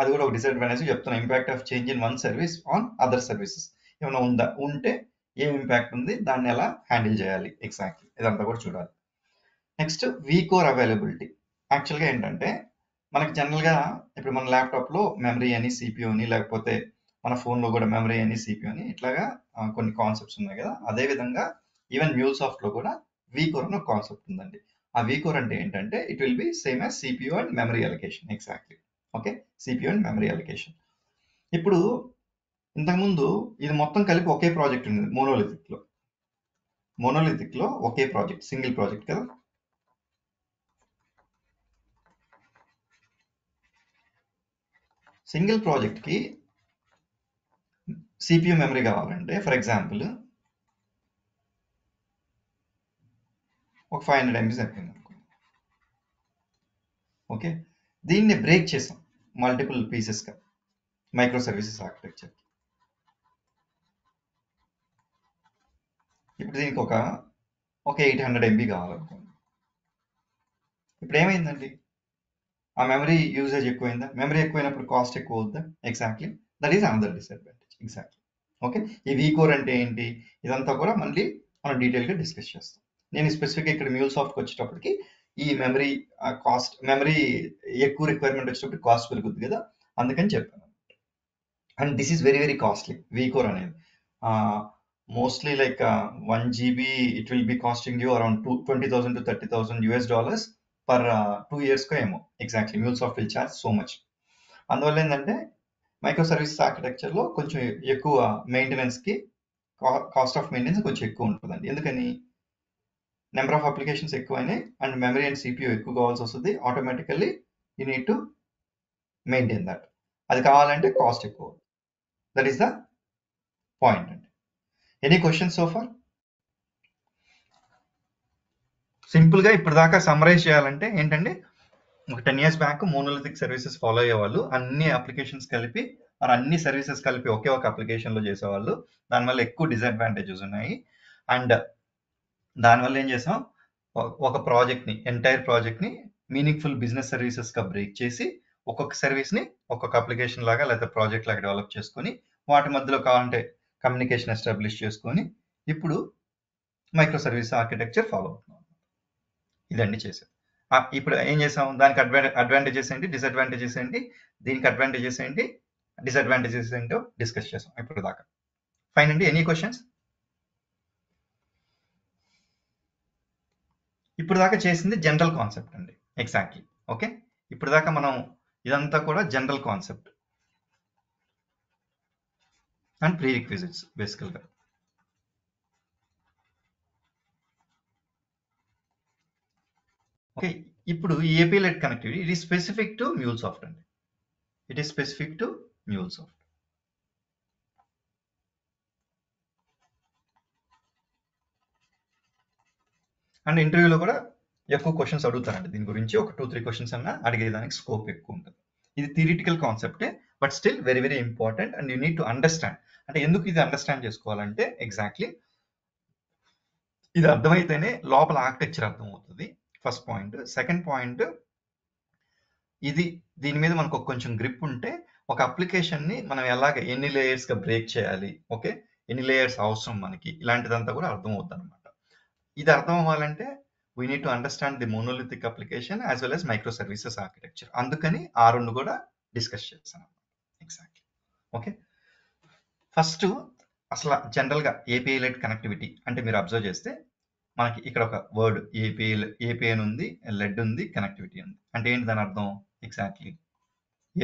అది కూడా ఒక డిసడ్వాంటేజ్ చెప్తున్నాం. Impact of change in one service on other services ఏమైనా ఉందా, ఉంటే ఏం ఇంపాక్ట్ ఉంది, దాన్ని ఎలా హ్యాండిల్ చేయాలి, ఎగ్జాక్ట్లీ ఇదంతా కూడా చూడాలి. Next vCore availability. యాక్చువల్గా ఏంటంటే మనకి జనరల్గా ఇప్పుడు మన ల్యాప్టాప్లో మెమరీ అని, సిపియూ అని, లేకపోతే మన ఫోన్లో కూడా మెమరీ అని, సిపియూ అని, ఇట్లాగా కొన్ని కాన్సెప్ట్స్ ఉన్నాయి కదా. అదేవిధంగా ఈవెన్ మ్యూల్సాఫ్ట్లో కూడా వీకోర్ అని ఒక కాన్సెప్ట్ ఉందండి. ఆ వీకోర్ అంటే ఏంటంటే it will B same as CPU and memory allocation. Exactly. Okay, CPU and memory allocation. ఇప్పుడు ఇంతకుముందు ఇది మొత్తం కలిపి ఒకే ప్రాజెక్ట్ ఉంది మోనోలిథిక్లో ఒకే ప్రాజెక్ట్, సింగిల్ ప్రాజెక్ట్ కదా. సింగిల్ ప్రాజెక్ట్కి సిపియూ మెమరీ కావాలంటే ఫర్ ఎగ్జాంపుల్ ఒక 500 MB సరిపోయింది అనుకోండి. ఓకే, దీన్ని బ్రేక్ చేసాం మల్టిపుల్ పీసెస్గా మైక్రో సర్వీసెస్ ఆర్కిటెక్చర్. ఇప్పుడు దీనికి ఒక 800 MB కావాలనుకోండి. ఇప్పుడు ఏమైందండి, ఆ మెమరీ యూజేజ్ ఎక్కువైందా? మెమరీ ఎక్కువైనప్పుడు కాస్ట్ ఎక్కువ అవుతుందా? Exactly, that is another disadvantage. Exactly. Okay, ఈ వీకోర్ అంటే ఏంటి, ఇదంతా కూడా మళ్ళీ మనం డీటెయిల్గా డిస్కస్ చేస్తాం. నేను స్పెసిఫిక్గా ఇక్కడ మ్యూల్సాఫ్ట్కి వచ్చేటప్పటికి ఈ మెమరీ కాస్ట్, మెమరీ ఎక్కువ రిక్వైర్మెంట్ వచ్చేటప్పుడు కాస్ట్ పెరుగుతుంది కదా, అందుకని చెప్పాను. And this is very very costly vCore అనేది. Mostly like 1 GB it will be costing you around $20,000 to $30,000 per 2 yearsకో ఏమో. Exactly, MuleSoft will charge so much. అందువల్ల ఏంటంటే మైక్రో సర్వీసెస్ ఆర్కిటెక్చర్లో కొంచెం ఎక్కువ మెయింటెనెన్స్కి, కాస్ట్ ఆఫ్ మెయింటెనెన్స్ కొంచెం ఎక్కువ ఉంటుందండి. ఎందుకని, నెంబర్ ఆఫ్ అప్లికేషన్స్ ఎక్కువైనాయి అండ్ మెమరీ అండ్ సిపియూ ఎక్కువ కావాల్సి వస్తుంది. Automatically you need to maintain that. అది కావాలంటే కాస్ట్ ఎక్కువ. దట్ ఈస్ ద పాయింట్ అండి. Any questions so far? సింపుల్గా ఇప్పుడు దాకా సమ్మరైజ్ చేయాలంటే ఏంటండి, ఒక 10 years back monolithic services follow అయ్యేవాళ్ళు. అన్ని అప్లికేషన్స్ కలిపి అన్ని సర్వీసెస్ కలిపి ఒకే ఒక అప్లికేషన్లో చేసేవాళ్ళు. దానివల్ల ఎక్కువ డిసడ్వాంటేజెస్ ఉన్నాయి. అండ్ దానివల్ల ఏం చేసాం, ఒక ప్రాజెక్ట్ని, ఎంటైర్ ప్రాజెక్ట్ని మీనింగ్ఫుల్ బిజినెస్ సర్వీసెస్గా బ్రేక్ చేసి ఒక్కొక్క సర్వీస్ని ఒక్కొక్క అప్లికేషన్ లాగా లేదా ప్రాజెక్ట్ లాగా డెవలప్ చేసుకొని వాటి మధ్యలో కావాలంటే కమ్యూనికేషన్ ఎస్టాబ్లిష్ చేసుకొని ఇప్పుడు మైక్రో సర్వీస్ ఆర్కిటెక్చర్ ఫాలో అవుతున్నాం. ఇదండి చేసేది. ఇప్పుడు ఏం చేసాం, దానికి అడ్వాంటేజెస్ ఏంటి, డిసడ్వాంటేజెస్ ఏంటి, దీనికి అడ్వాంటేజెస్ ఏంటి, డిసడ్వాంటేజెస్ ఏంటో డిస్కస్ చేసాం ఇప్పుడు దాకా. ఫైన్ అండి. Any questions? ఇప్పుడు దాకా చేసింది జనరల్ కాన్సెప్ట్ అండి. ఎగ్జాక్ట్లీ. ఓకే, ఇప్పుడు దాకా మనం ఇదంతా కూడా general concept and prerequisites బేసికల్గా. ఓకే, ఇప్పుడు ఈ API led connectivity it is specific to MuleSoft అండి. It is specific to MuleSoft. And ఇంటర్వ్యూలో కూడా ఎక్కువ క్వశ్చన్స్ అడుగుతారండి దీని గురించి. ఒక 2-3 క్వశ్చన్స్ అన్నా అడిగేదానికి స్కోప్ ఎక్కువ ఉంటుంది. ఇది థియరిటికల్ కాన్సెప్టే, but still very very important and you need to understand. అంటే ఎందుకు ఇది అండర్స్టాండ్ చేసుకోవాలంటే ఎగ్జాక్ట్లీ ఇది అర్థమైతేనే లోపల ఆర్కిటెక్చర్ అర్థమవుతుంది. First point. సెకండ్ పాయింట్, దీని మీద మనకు కొంచెం గ్రిప్ ఉంటే ఒక అప్లికేషన్ని మనం ఎన్ని లేయర్స్గా బ్రేక్ చేయాలి, ఓకే, ఎన్ని లేయర్స్ అవసరం మనకి, ఇలాంటిదంతా కూడా అర్థమవుతుంది అనమాట. ఇది అర్థం అవ్వాలంటే we need to understand the monolithic application as well as micro services architecture. అందుకని ఆ రెండు కూడా డిస్కస్ చేస్తాను. ఎగ్జాక్ట్లీ. ఓకే, ఫస్ట్ అసలు జనరల్గా ఏపీఐ లెడ్ కనెక్టివిటీ అంటే మీరు అబ్జర్వ్ చేస్తే మనకి ఇక్కడ ఒక వర్డ్ ఏపీఐ ఉంది, లెడ్ ఉంది, కనెక్టివిటీ ఉంది. అంటే ఏంటి దాని అర్థం? ఎగ్జాక్ట్లీ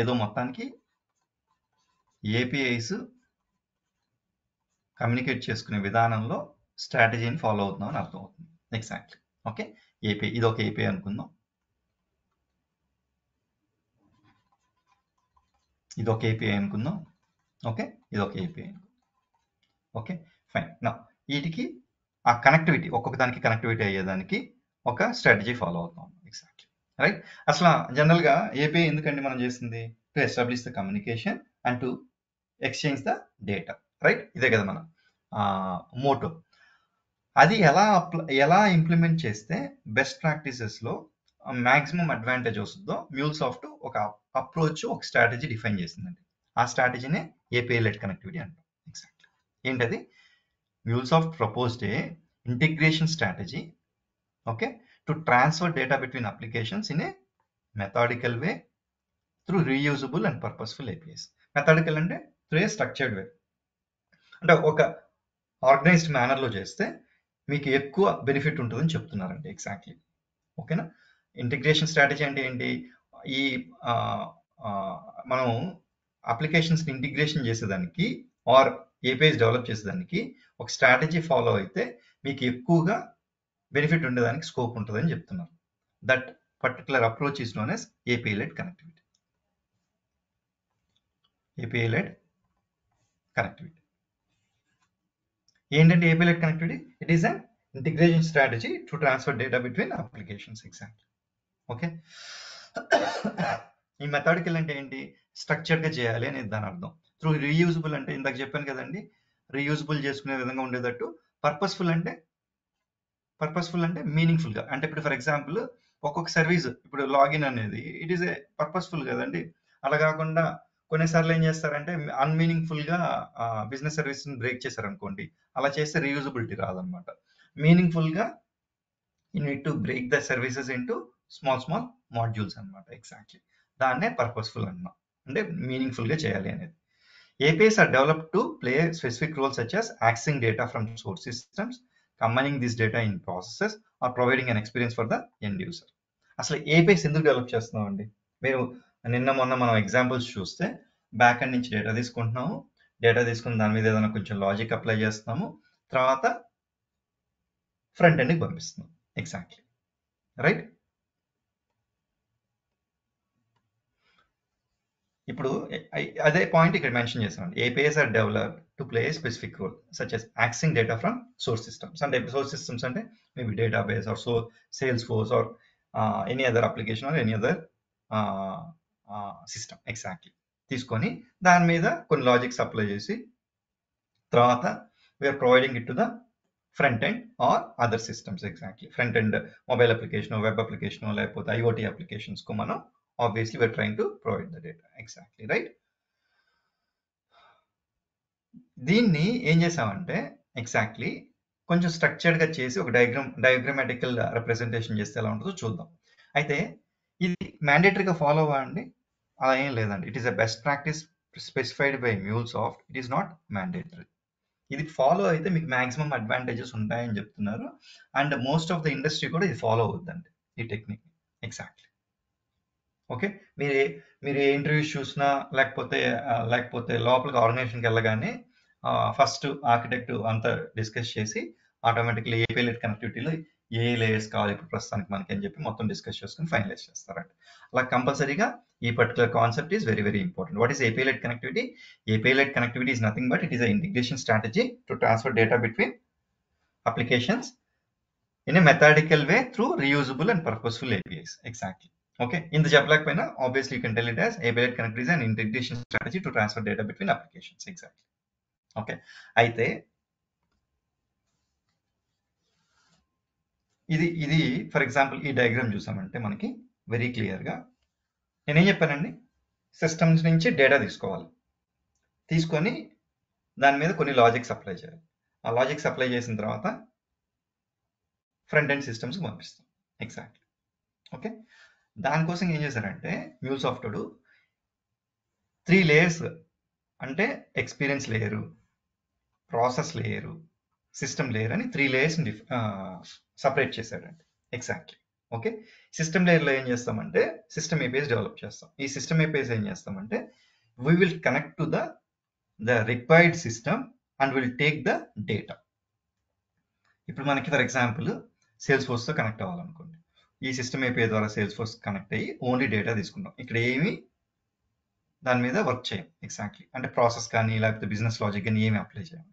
ఏదో మొత్తానికి ఏపీఐస్ కమ్యూనికేట్ చేసుకునే విధానంలో స్ట్రాటజీని ఫాలో అవుతున్నాం అని అర్థం అవుతుంది. ఎగ్జాక్ట్లీ. ఓకే, ఏపీఐ, ఇది ఒక ఏపీఐ అనుకుందాం, ఇది ఒక ఏపీఐ అనుకుందాం, ఓకే, ఇది ఒక ఏపీఐ. Okay, fine. నా వీటికి ఆ కనెక్టివిటీ, ఒక్కొక్క దానికి కనెక్టివిటీ అయ్యేదానికి ఒక స్ట్రాటజీ ఫాలో అవుతాం. Exactly, right. అసలు జనరల్గా ఏపీఐ ఎందుకండి మనం చేసింది? To establish the communication and to exchange the data, right. ఇదే కదా మన మోటో. అది ఎలా ఇంప్లిమెంట్ చేస్తే బెస్ట్ ప్రాక్టీసెస్లో మ్యాక్సిమం అడ్వాంటేజ్ వస్తుందో మ్యూల్సాఫ్ట్ ఒక అప్రోచ్, ఒక స్ట్రాటజీ డిఫైన్ చేసిందండి. ఆ స్ట్రాటజీనే ఏపీఐ లెడ్ కనెక్టివిటీ అంటాం. ఎగ్జాక్ట్లీ. ఏంటది? MuleSoft proposed a integration strategy, okay, to transfer data between applications in a methodical way through reusable and purposeful APIs. Methodical అంటే through a structured way. అంటే ఒక organised మేనర్లో చేస్తే మీకు ఎక్కువ బెనిఫిట్ ఉంటుందని చెప్తున్నారండి. ఎగ్జాక్ట్లీ. ఓకేనా? ఇంటిగ్రేషన్ స్ట్రాటజీ అంటే ఏంటి? ఈ మనం అప్లికేషన్స్ని ఇంటిగ్రేషన్ చేసేదానికి ఆర్ ఏపీఐస్ డెవలప్ చేసేదానికి ఒక స్ట్రాటజీ ఫాలో అయితే మీకు ఎక్కువగా బెనిఫిట్ ఉండేదానికి స్కోప్ ఉంటుందని చెప్తున్నారు. That particular approach is known as API led connectivity. API led connectivity ఏంటంటే API led connectivity? It is an integration strategy to transfer data between applications. Exactly. Okay, ఈ methodical అంటే ఏంటి? స్ట్రక్చర్డ్గా చేయాలి అనేది దాని అర్థం. త్రూ రీయూజబుల్ అంటే ఇందాక చెప్పాను కదండి, రీయూజబుల్ చేసుకునే విధంగా ఉండేటట్టు. పర్పస్ఫుల్ అంటే మీనింగ్ఫుల్గా. అంటే ఇప్పుడు ఫర్ ఎగ్జాంపుల్ ఒక్కొక్క సర్వీస్, ఇప్పుడు లాగిన్ అనేది ఇట్ ఈస్ ఏ పర్పస్ఫుల్ కదండి. అలా కాకుండా కొన్నిసార్లు ఏం చేస్తారంటే అన్మీనింగ్ఫుల్గా బిజినెస్ సర్వీస్ని బ్రేక్ చేశారనుకోండి, అలా చేస్తే రీయూజబిలిటీ రాదనమాట. మీనింగ్ఫుల్గా you need to break the services into small modules అనమాట. ఎగ్జాక్ట్లీ, దాన్నే పర్పస్ఫుల్ అన్నాం, అంటే మీనింగ్ఫుల్గా చేయాలి అనేది. APIs are developed to play specific roles such as accessing data from source systems, combining this data in processes, or providing an experience for the end user. అసలు APIs ఎందుకు develop చేస్తున్నామండి? మీరు మొన్న మనం ఎగ్జాంపుల్స్ చూస్తే బ్యాక్ ఎండ్ నుంచి data తీసుకుంటున్నాము, data తీసుకుని దాని మీద ఏదైనా కొంచెం లాజిక్ అప్లై చేస్తున్నాము, తర్వాత ఫ్రంట్ ఎండ్కి పంపిస్తున్నాం. Exactly, right. ఇప్పుడు అదే పాయింట్ ఇక్కడ మెన్షన్ చేస్తామండి. APIs are developed to play a specific role such as accessing data from source systems. అంటే source systems అంటే maybe database or Salesforce or any other application or any other system. Exactly, తీసుకొని దాని మీద కొన్ని logics apply చేసి తర్వాత we are providing it to the front end or other systems. Exactly, front end mobile application, web application, లేకపోతే IoT అప్లికేషన్స్కు మనం obviously we're trying to provide the data. Exactly, right. దీన్ని ఏం చేసామంటే ఎగ్జాక్ట్లీ కొంచెం స్ట్రక్చర్డ్గా చేసి ఒక డయాగ్రమాటికల్ రిప్రజెంటేషన్ చేస్తే ఎలా ఉంటుందో చూద్దాం. అయితే ఇది మ్యాండేటరీగా ఫాలో అవ్వండి, అలా ఏం లేదండి. It is a best practice specified by MuleSoft. It is not mandatory. ఇది ఫాలో అయితే మీకు మ్యాక్సిమం అడ్వాంటేజెస్ ఉంటాయని చెప్తున్నారు. And most of the industry కూడా ఇది ఫాలో అవుతుందండి, ఈ టెక్నిక్. ఎగ్జాక్ట్లీ. ఓకే, మీరు ఏ ఇంటర్వ్యూస్ చూసినా లేకపోతే లోపలికి ఆర్గనైజేషన్కి వెళ్ళగానే ఫస్ట్ ఆర్కిటెక్ట్ అంతా డిస్కస్ చేసి ఆటోమేటిక్లీ ఏపీఐ లెడ్ కనెక్టివిటీలో ఏ లేయర్స్ కావాలి ఇప్పుడు ప్రస్తుతానికి మనకి అని చెప్పి మొత్తం డిస్కస్ చేసుకుని ఫైనలైజ్ చేస్తారండి. అలా కంపల్సరీగా ఈ particular concept is very important. What is API led connectivity? API led connectivity is nothing but it is a integration strategy to transfer data between applications in a methodical way through reusable and purposeful APIs. Exactly. Okay, in the చెప్పలేకపోయినా obviously you can tell it as API led connectivity is an integration strategy to transfer data between applications. Exactly. Okay, అయితే ఇది for example ఈ diagram చూసామంటే మనకి very క్లియర్గా నేనేం చెప్పానండి, systems నుంచి data తీసుకోవాలి, తీసుకొని దాని మీద కొన్ని లాజిక్స్ అప్లై చేయాలి. ఆ లాజిక్స్ అప్లై చేసిన తర్వాత ఫ్రంట్ ఎండ్ సిస్టమ్స్కి పంపిస్తాం. ఎగ్జాక్ట్లీ. ఓకే, దానికోసం ఏం చేశారంటే MuleSoft 3 లేయర్స్, అంటే experience layer, process layer, system layer అని 3 లేయర్స్ సపరేట్ చేశాడండి. ఎగ్జాక్ట్లీ. ఓకే, సిస్టమ్ లేయర్లో ఏం చేస్తామంటే సిస్టమ్ ఏపీఎస్ డెవలప్ చేస్తాం. ఈ సిస్టమ్ ఏపీఎస్ ఏం చేస్తామంటే we will connect to the required system and will take the data. ఇప్పుడు మనకి ఫర్ ఎగ్జాంపుల్ సేల్స్ ఫోర్స్తో కనెక్ట్ అవ్వాలనుకోండి, ఈ సిస్టమ్ ఏపీఐ ద్వారా సేల్స్ ఫోర్స్ కనెక్ట్ అయ్యి ఓన్లీ డేటా తీసుకుంటాం. ఇక్కడ ఏమి దాని మీద వర్క్ చేయం. ఎగ్జాక్ట్లీ. అంటే ప్రాసెస్ కానీ లేకపోతే బిజినెస్ లాజిక్ కానీ ఏమి అప్లై చేయం.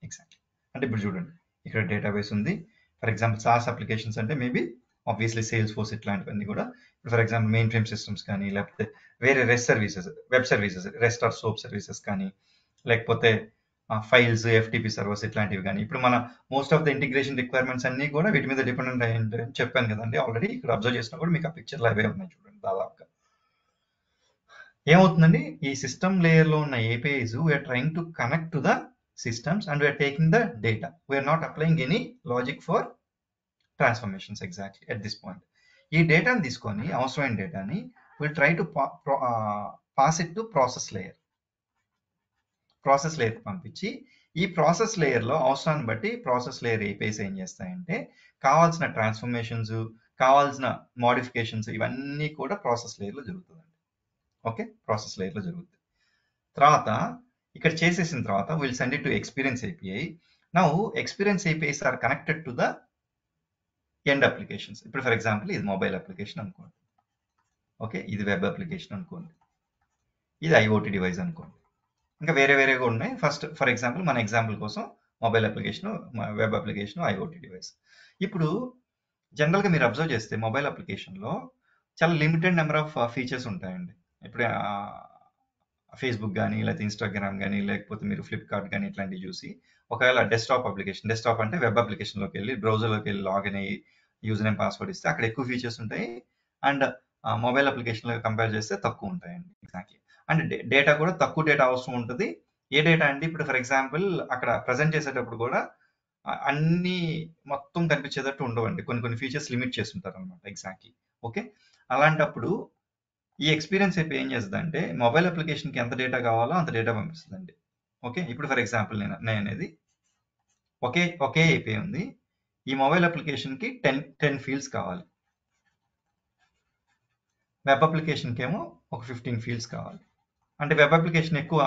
ఎగ్జాక్ట్లీ. అంటే ఇప్పుడు చూడండి, ఇక్కడ డేటాబేస్ ఉంది. ఫర్ ఎగ్జాంపుల్ SaaS అప్లికేషన్స్ అంటే మేబీ ఆబ్వియస్లీ సేల్స్ ఫోర్స్ ఇట్లాంటివన్నీ కూడా. ఇప్పుడు for example mainframe systems కానీ లేకపోతే వేరే REST services, web services, REST or SOAP services కానీ లేకపోతే ఫైల్స్, FTP సర్వర్స్ ఇట్లాంటివి కానీ. ఇప్పుడు మన most of the integration requirements అన్ని కూడా వీటి మీద డిపెండెంట్ అయ్యి చెప్పాను కదండి ఆల్రెడీ. ఇక్కడ అబ్జర్వ్ చేసినా కూడా మీకు ఆ పిక్చర్లు అవే ఉన్నాయి చూడండి. దాదాపుగా ఏమవుతుందండి, ఈ సిస్టమ్ లేయర్లో ఉన్న APIs we're trying to connect to the systems and we are taking the data. We are not applying any logic for transformations exactly at this point. ఈ డేటాని తీసుకొని అవసరమైన డేటాని we'll try to pass it to process layer. Process layer పంపించి ఈ process లేయర్లో అవసరాన్ని బట్టి ప్రాసెస్ లేయర్ APIs ఏం చేస్తాయంటే కావాల్సిన ట్రాన్స్ఫర్మేషన్స్, కావాల్సిన మోడిఫికేషన్స్ ఇవన్నీ కూడా ప్రాసెస్ లేయర్లో జరుగుతుందండి. ఓకే, ప్రాసెస్ లేయర్లో జరుగుతుంది. తర్వాత ఇక్కడ చేసేసిన తర్వాత will send it to experience API. Now experience APIs are connected to the end applications. ఇప్పుడు ఫర్ ఎగ్జాంపుల్ ఇది మొబైల్ అప్లికేషన్ అనుకోండి, ఓకే, ఇది వెబ్ అప్లికేషన్ అనుకోండి, ఇది IoT డివైస్ అనుకోండి, ఇంకా వేరే వేరేగా ఉన్నాయి. ఫస్ట్ ఫర్ ఎగ్జాంపుల్ మన ఎగ్జాంపుల్ కోసం mobile application, web application, IoT device. ఇప్పుడు జనరల్గా మీరు అబ్జర్వ్ చేస్తే మొబైల్ అప్లికేషన్లో చాలా లిమిటెడ్ నెంబర్ ఆఫ్ ఫీచర్స్ ఉంటాయండి. ఇప్పుడు ఫేస్బుక్ కానీ లేకపోతే ఇన్స్టాగ్రామ్ కానీ లేకపోతే మీరు ఫ్లిప్కార్ట్ కానీ ఇట్లాంటివి చూసి ఒకవేళ డెస్క్టాప్ అప్లికేషన్, డెస్క్టాప్ అంటే వెబ్ అప్లికేషన్లోకి వెళ్ళి బ్రౌజర్లోకి వెళ్ళి లాగిన్ అయ్యి యూజర్ నేమ్ పాస్వర్డ్ ఇస్తే అక్కడ ఎక్కువ ఫీచర్స్ ఉంటాయి. అండ్ మొబైల్ అప్లికేషన్లో కంపేర్ చేస్తే తక్కువ ఉంటాయండి. ఎగ్జాక్ట్లీ. అండ్ డేటా కూడా తక్కువ డేటా అవసరం ఉంటుంది. ఏ డేటా అండి, ఇప్పుడు ఫర్ ఎగ్జాంపుల్ అక్కడ ప్రజెంట్ చేసేటప్పుడు కూడా అన్ని మొత్తం కనిపించేటట్టు ఉండవండి. కొన్ని ఫీచర్స్ లిమిట్ చేస్తుంటారు అనమాట. ఎగ్జాక్ట్లీ. ఓకే, అలాంటప్పుడు ఈ ఎక్స్పీరియన్స్ API ఏం చేస్తుందంటే మొబైల్ అప్లికేషన్కి ఎంత డేటా కావాలో అంత డేటా పంపిస్తుందండి. ఓకే, ఇప్పుడు ఫర్ ఎగ్జాంపుల్ నేను అనేది ఒకే API ఉంది. ఈ మొబైల్ అప్లికేషన్కి 10 ఫీల్డ్స్ కావాలి, వెబ్ అప్లికేషన్కి ఏమో ఒక 15 ఫీల్డ్స్ కావాలి. అంటే వెబ్ అప్లికేషన్ ఎక్కువ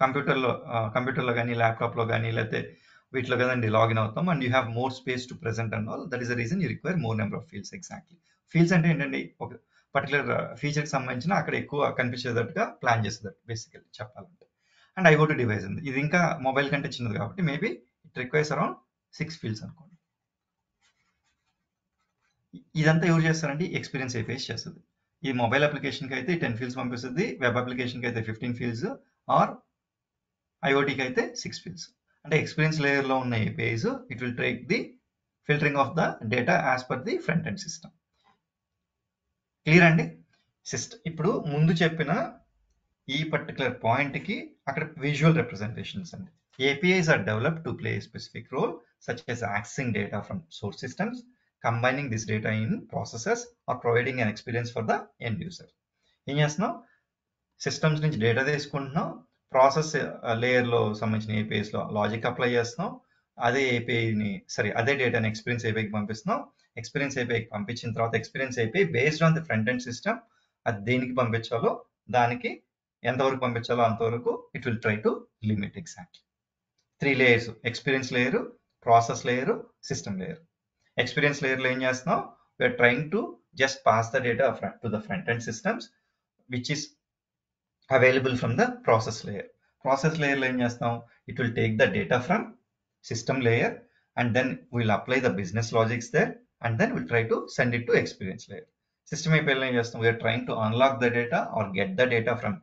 కంప్యూటర్లో కానీ ల్యాప్టాప్లో కానీ లేకపోతే వీటిలో కదండి లాగిన్ అవుతాం. And you have more space to present and all. That is the reason you require more number of fields. Exactly. Fields అంటే ఏంటండి, ఒక పర్టికులర్ ఫీచర్కి సంబంధించిన అక్కడ ఎక్కువ కనిపించేటట్టుగా ప్లాన్ చేసేటట్టు బేసికల్లీ చెప్పాలంటే. అండ్ IoT డివైస్ ఉంది, ఇది ఇంకా మొబైల్ కంటే చిన్నది కాబట్టి maybe it requires around 6 fields అనుకోండి. ఇదంతా ఎవరు చేస్తారంటే ఎక్స్పీరియన్స్ APIs చేస్తుంది. ఈ మొబైల్ అప్లికేషన్కి అయితే 10 ఫీల్డ్స్ పంపిస్తుంది, వెబ్ అప్లికేషన్కి అయితే 15 ఫీల్డ్స్, ఆర్ IoTకి అయితే 6 ఫీల్డ్స్. అంటే ఎక్స్పీరియన్స్ లేయర్లో ఉన్న APIs it will take the filtering of the data as per the front end system. Clear అండి? ఇప్పుడు ముందు చెప్పిన ఈ పర్టికులర్ పాయింట్కి అక్కడ విజువల్ రిప్రజెంటేషన్స్ అండి. APIs are developed to play a specific role such as accessing data from source systems, combining this data in processes, or providing an experience for the end user. ఏం చేస్తున్నాం, systems నుంచి data తీసుకుంటున్నాం, process లేయర్లో సంబంధించిన APIsలో logic apply చేస్తున్నాం, అదే డేటాని experience APIకి పంపిస్తున్నాం. ఎక్స్పీరియన్స్ APIకి పంపించిన తర్వాత experience API based on the front end system అది దేనికి పంపించాలో దానికి ఎంతవరకు పంపించాలో అంతవరకు it will try to limit. Exactly. 3 layers, experience layer, process layer, system layer. Experience లేయర్లో ఏం చేస్తున్నాం, we're trying to just pass the data to the front end systems which is available from the process layer. Process layer lo em chestam, it will take the data from system layer and then we'll apply the business logics there and then we'll try to send it to experience layer. System API lo em chestam, we are trying to unlock the data or get the data from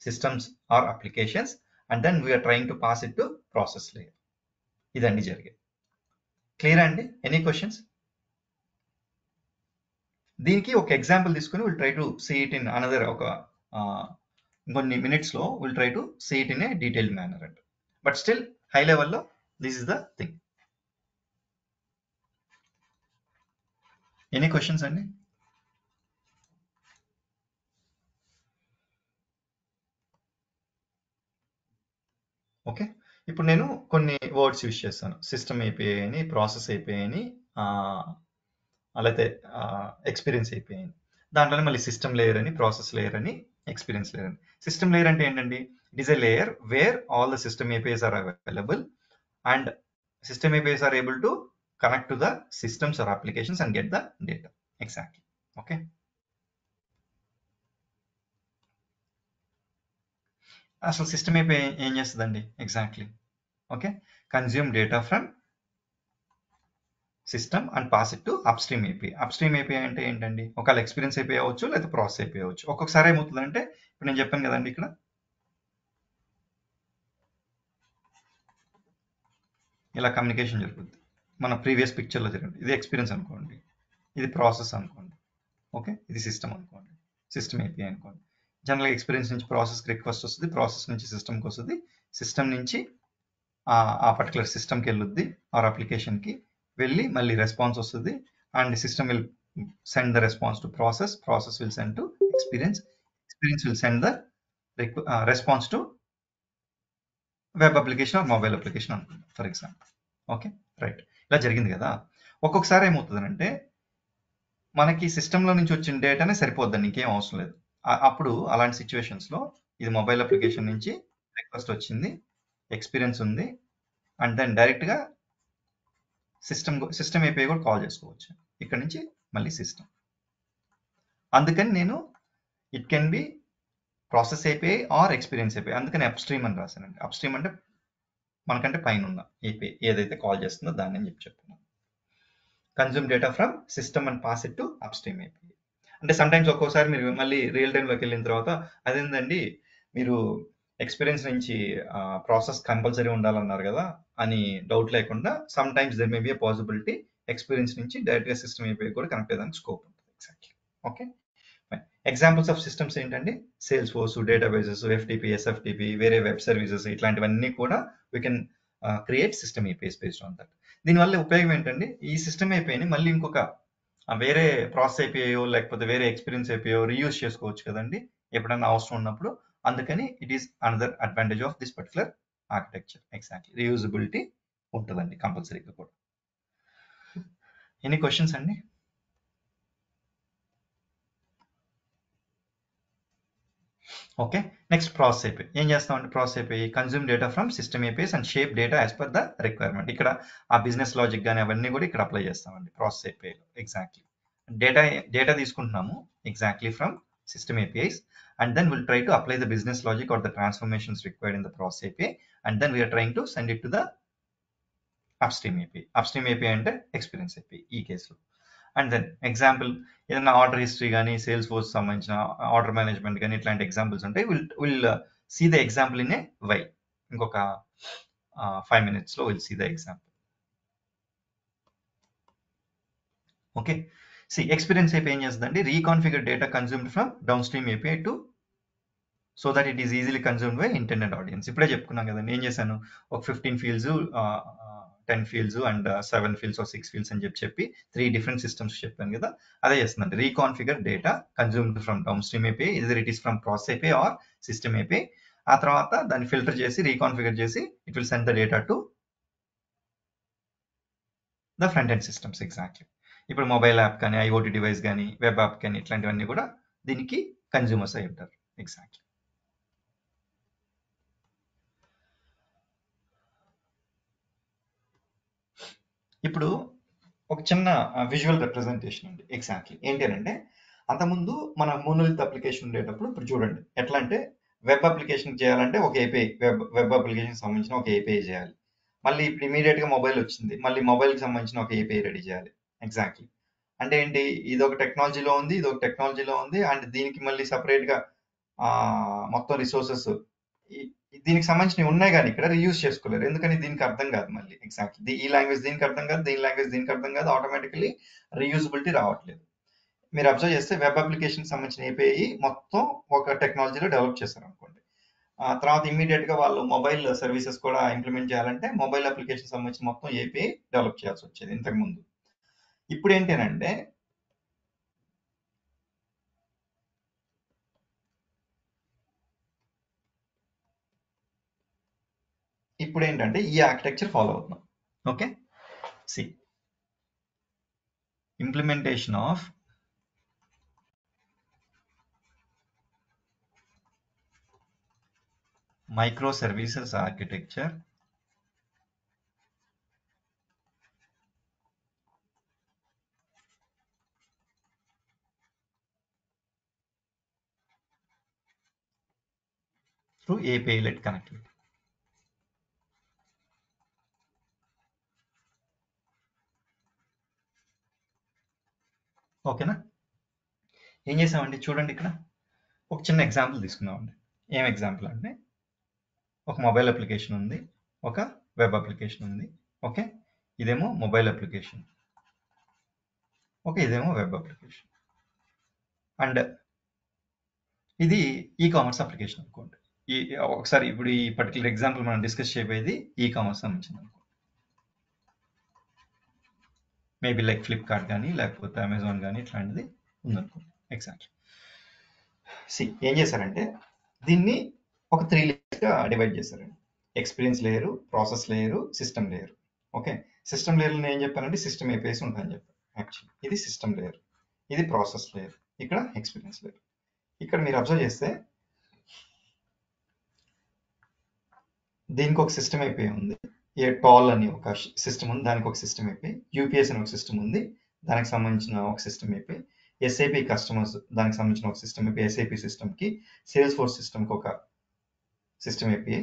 systems or applications and then we are trying to pass it to process layer. Idandi jarige. Clear andi? Any questions? దీనికి ఒక example తీసుకొని will try to see it in another ఒక కొన్ని మినిట్స్లో will try to see it in a detailed manner అంట. But still high లెవెల్లో this is the thing. Any questions అండి? Okay, ఇప్పుడు నేను కొన్ని వర్డ్స్ యూజ్ చేస్తాను. సిస్టమ్ ఏపీఐ అని, ప్రాసెస్ ఏపీఐ అని, అలాగే ఎక్స్పీరియన్స్ ఏపీఐ అని. దాంట్లోనే మళ్ళీ సిస్టమ్ లేయర్ అని, ప్రాసెస్ లేయర్ అని, ఎక్స్పీరియన్స్ లేయర్ అని. సిస్టమ్ లేయర్ అంటే ఏంటండి? It is a layer where all the system APIs are available and system APIs are able to connect to the systems or applications and get the data. Exactly. Okay. అసలు system API ఏం చేస్తుందండి? Exactly. Okay, consume data from system and pass it to up stream API. Up stream API అంటే ఏంటండి? ఒకవేళ experience API అవ్వచ్చు, లేదా process API అవ్వచ్చు. ఒక్కొక్కసారి ఏమవుతుందంటే, ఇప్పుడు నేను చెప్పాను కదండి, ఇక్కడ ఇలా కమ్యూనికేషన్ జరుగుతుంది. మన ప్రీవియస్ పిక్చర్లో జరిగింది. ఇది ఎక్స్పీరియన్స్ అనుకోండి, ఇది ప్రాసెస్ అనుకోండి, ఓకే, ఇది సిస్టమ్ అనుకోండి, సిస్టమ్ ఏపీఐ అనుకోండి. జనరల్గా ఎక్స్పీరియన్స్ నుంచి ప్రాసెస్కి రిక్వెస్ట్ వస్తుంది, ప్రాసెస్ నుంచి సిస్టమ్కి వస్తుంది, సిస్టమ్ నుంచి ఆ పర్టికులర్ సిస్టమ్కి వెళ్ళొద్ది ఆర్ అప్లికేషన్కి వెళ్ళి మళ్ళీ రెస్పాన్స్ వస్తుంది. And system will send the response to process, process will send to experience, experience will send the response to web application or mobile application అనుకుందాం ఫర్ ఎగ్జాంపుల్. Okay, right. ఇలా జరిగింది కదా. ఒక్కొక్కసారి ఏమవుతుందంటే, మనకి సిస్టంలో నుంచి వచ్చిన డేటానే సరిపోద్దండి, ఇంకేం అవసరం లేదు. అప్పుడు అలాంటి సిచ్యువేషన్స్లో ఇది మొబైల్ అప్లికేషన్ నుంచి రిక్వెస్ట్ వచ్చింది, ఎక్స్పీరియన్స్ ఉంది, అండ్ దెన్ డైరెక్ట్గా సిస్టమ్ ఏపీఐ కూడా కాల్ చేసుకోవచ్చు. ఇక్కడ నుంచి మళ్ళీ సిస్టమ్. అందుకని నేను it can be process API or experience API, అందుకని అప్ స్ట్రీమ్ అని రాశానండి. అప్ స్ట్రీమ్ అంటే మనకంటే పైన ఉన్న ఏపీఐ ఏదైతే కాల్ చేస్తుందో దాన్ని అని చెప్తున్నాను. Consume data from system and pass it to up stream API. అంటే సమ్టైమ్స్ ఒక్కోసారి మీరు మళ్ళీ రియల్ టైంలోకి వెళ్ళిన తర్వాత అదేంటండి మీరు ఎక్స్పీరియన్స్ నుంచి ప్రాసెస్ కంపల్సరీ ఉండాలన్నారు కదా అని డౌట్ లేకుండా some times there may be a possibility experience నుంచి డైరెక్ట్గా సిస్టమ్ ఏపీఐ కూడా కనెక్ట్ అయ్యేదానికి స్కోప్ ఉంటుంది. Exactly. Okay, examples of systems ఏంటండి? సేల్స్ ఫోర్స్, డేటాబేసెస్, ఎఫ్టిపి, ఎస్ఎఫ్టిపి, వేరే వెబ్ సర్వీసెస్, ఇట్లాంటివన్నీ కూడా we can create system APIs based on that. దీనివల్ల ఉపయోగం ఏంటండి? ఈ సిస్టమ్ ఏపీఐని మళ్ళీ ఇంకొక వేరే ప్రాసెస్ ఏపీఐయో లేకపోతే వేరే ఎక్స్పీరియన్స్ ఏపీఐయో రీయూజ్ చేసుకోవచ్చు కదండి ఎప్పుడైనా అవసరం ఉన్నప్పుడు. అందుకని it is another advantage of this particular architecture. Exactly, reusability ఉంటుందండి కంపల్సరీగా కూడా. ఎనీ క్వశ్చన్స్ అండి? Okay, next process API. ఏం చేస్తామంటే process API consume data from system APIs and shape data as per the requirement. ఇక్కడ ఆ బిజినెస్ లాజిక్ కానీ అవన్నీ కూడా ఇక్కడ అప్లై చేస్తామండి ప్రాసెస్ ఏపీఐలో. ఎగ్జాక్ట్లీ, డేటా తీసుకుంటున్నాము exactly from system APIs and then we'll try to apply the business logic or the transformations required in the process API, and then we are trying to send it to the upstream API. Upstream API అంటే experience API ఈ కేసులో. And then example ఏదైనా order history కానీ Salesforce సంబంధించిన order management కానీ ఇట్లాంటి examples ఉంటాయి. Will see the example in a while. ఇంకొక 5 minutes will see the example. Okay, సి ఎక్స్పీరియన్స్ ఏపీఐ ఏం చేస్తుందండి? Reconfigure data consumed from downstream API to so that it is easily consumed by internet audience. ఇప్పుడే చెప్పుకున్నాం కదండి, ఏం చేశాను, ఒక 15 fields, 10 fields and 7 fields or 6 fields అని చెప్పి 3 different systems చెప్పాను కదా. అదే చేస్తుందండి, reconfigure data consumed from downstream API, either it is from process API or system API. ఆ తర్వాత దాన్ని ఫిల్టర్ చేసి రీకాన్ఫిగర్ చేసి it will send the data to the front end systems. Exactly, ఇప్పుడు మొబైల్ యాప్ కానీ IoT device కానీ web app కానీ ఇట్లాంటివన్నీ కూడా దీనికి కన్జ్యూమర్స్ అయి ఉంటారు. ఎగ్జాక్ట్లీ. ఇప్పుడు ఒక చిన్న విజువల్ రిప్రజెంటేషన్ అండి. ఎగ్జాక్ట్లీ ఏంటి అంటే, అంతకుముందు మన మోనోలిత్ అప్లికేషన్ ఉండేటప్పుడు ఇప్పుడు చూడండి ఎట్లా అంటే, వెబ్ అప్లికేషన్ చేయాలంటే ఒక ఏపీఐ, వెబ్ అప్లికేషన్ సంబంధించిన ఒక ఏపీఐ చేయాలి. మళ్ళీ ఇప్పుడు ఇమీడియట్గా మొబైల్ వచ్చింది, మళ్ళీ మొబైల్కి సంబంధించిన ఒక ఏపీఐ రెడీ చేయాలి. ఎగ్జాక్ట్లీ అంటే ఏంటి, ఇది ఒక టెక్నాలజీలో ఉంది, ఇది ఒక టెక్నాలజీలో ఉంది, అండ్ దీనికి మళ్ళీ సపరేట్గా మొత్తం రిసోర్సెస్ దీనికి సంబంధించినవి ఉన్నాయి కానీ ఇక్కడ రీయూజ్ చేసుకోలేరు. ఎందుకని దీనికి అర్థం కాదు మళ్ళీ. ఎగ్జాక్ట్లీ ఈ లాంగ్వేజ్ దీనికి అర్థం కాదు, దీని లాంగ్వేజ్ దీనికి అర్థం కాదు, ఆటోమేటికలీ రీయూజబిలిటీ రావట్లేదు. మీరు అబ్జర్వ్ చేస్తే వెబ్ అప్లికేషన్ సంబంధించిన ఏపీఐ మొత్తం ఒక టెక్నాలజీలో డెవలప్ చేశారు అనుకోండి. తర్వాత ఇమ్మీడియట్ గా వాళ్ళు మొబైల్ సర్వీసెస్ కూడా ఇంప్లిమెంట్ చేయాలంటే మొబైల్ అప్లికేషన్ సంబంధించి మొత్తం ఏపీఐ డెవలప్ చేయాల్సి వచ్చేది ఇంతకు ముందు. ఇప్పుడు ఏంటంటే ఈ ఆర్కిటెక్చర్ ఫాలో అవుతున్నాం. Okay, see implementation of microservices architecture through API-led connectivity. ఓకేనా? ఏం చేసామండి చూడండి, ఇక్కడ ఒక చిన్న ఎగ్జాంపుల్ తీసుకున్నామండి. ఏం ఎగ్జాంపుల్ అంటే ఒక మొబైల్ అప్లికేషన్ ఉంది, ఒక వెబ్ అప్లికేషన్ ఉంది. ఓకే, ఇదేమో మొబైల్ అప్లికేషన్, ఓకే, ఇదేమో వెబ్ అప్లికేషన్, అండ్ ఇది ఈ కామర్స్ అప్లికేషన్ అనుకోండి. ఒకసారి ఇప్పుడు ఈ పర్టికులర్ ఎగ్జాంపుల్ మనం డిస్కస్ చేయబోయేది ఈ కామర్స్ సంబంధించింది అనుకోండి. మేబీ లైక్ ఫ్లిప్కార్ట్ కానీ లేకపోతే అమెజాన్ కానీ ఇట్లాంటిది ఉందనుకోండి. ఎగ్జాంపుల్ ఏం చేశారంటే దీన్ని ఒక 3 లేయర్స్గా డివైడ్ చేశారండి. Experience layer, process layer, system layer. Okay, system లేయర్లో ఏం చెప్పానంటే సిస్టమ్ ఏపీఐస్ ఉంటాయని చెప్పాను. యాక్చువల్లీ ఇది సిస్టమ్ లేయర్, ఇది ప్రాసెస్ లేయర్, ఇక్కడ ఎక్స్పీరియన్స్ లేయర్. ఇక్కడ మీరు అబ్జర్వ్ చేస్తే దీనికి ఒక సిస్టమ్ ఏపీఐ ఉంది. టాల్ అని ఒక సిస్టమ్ ఉంది, దానికి ఒక సిస్టమ్ ఏపీఐ. యూపీఎస్ అని ఒక సిస్టమ్ ఉంది, దానికి సంబంధించిన ఒక సిస్టమ్ ఏపీఐ. ఎస్ఐపి కస్టమర్స్ దానికి సంబంధించిన ఒక సిస్టమ్ ఏపీఐ. ఎస్ఐపి సిస్టమ్కి, సేల్స్ ఫోర్స్ సిస్టమ్కి ఒక సిస్టమ్ ఏపీఐ,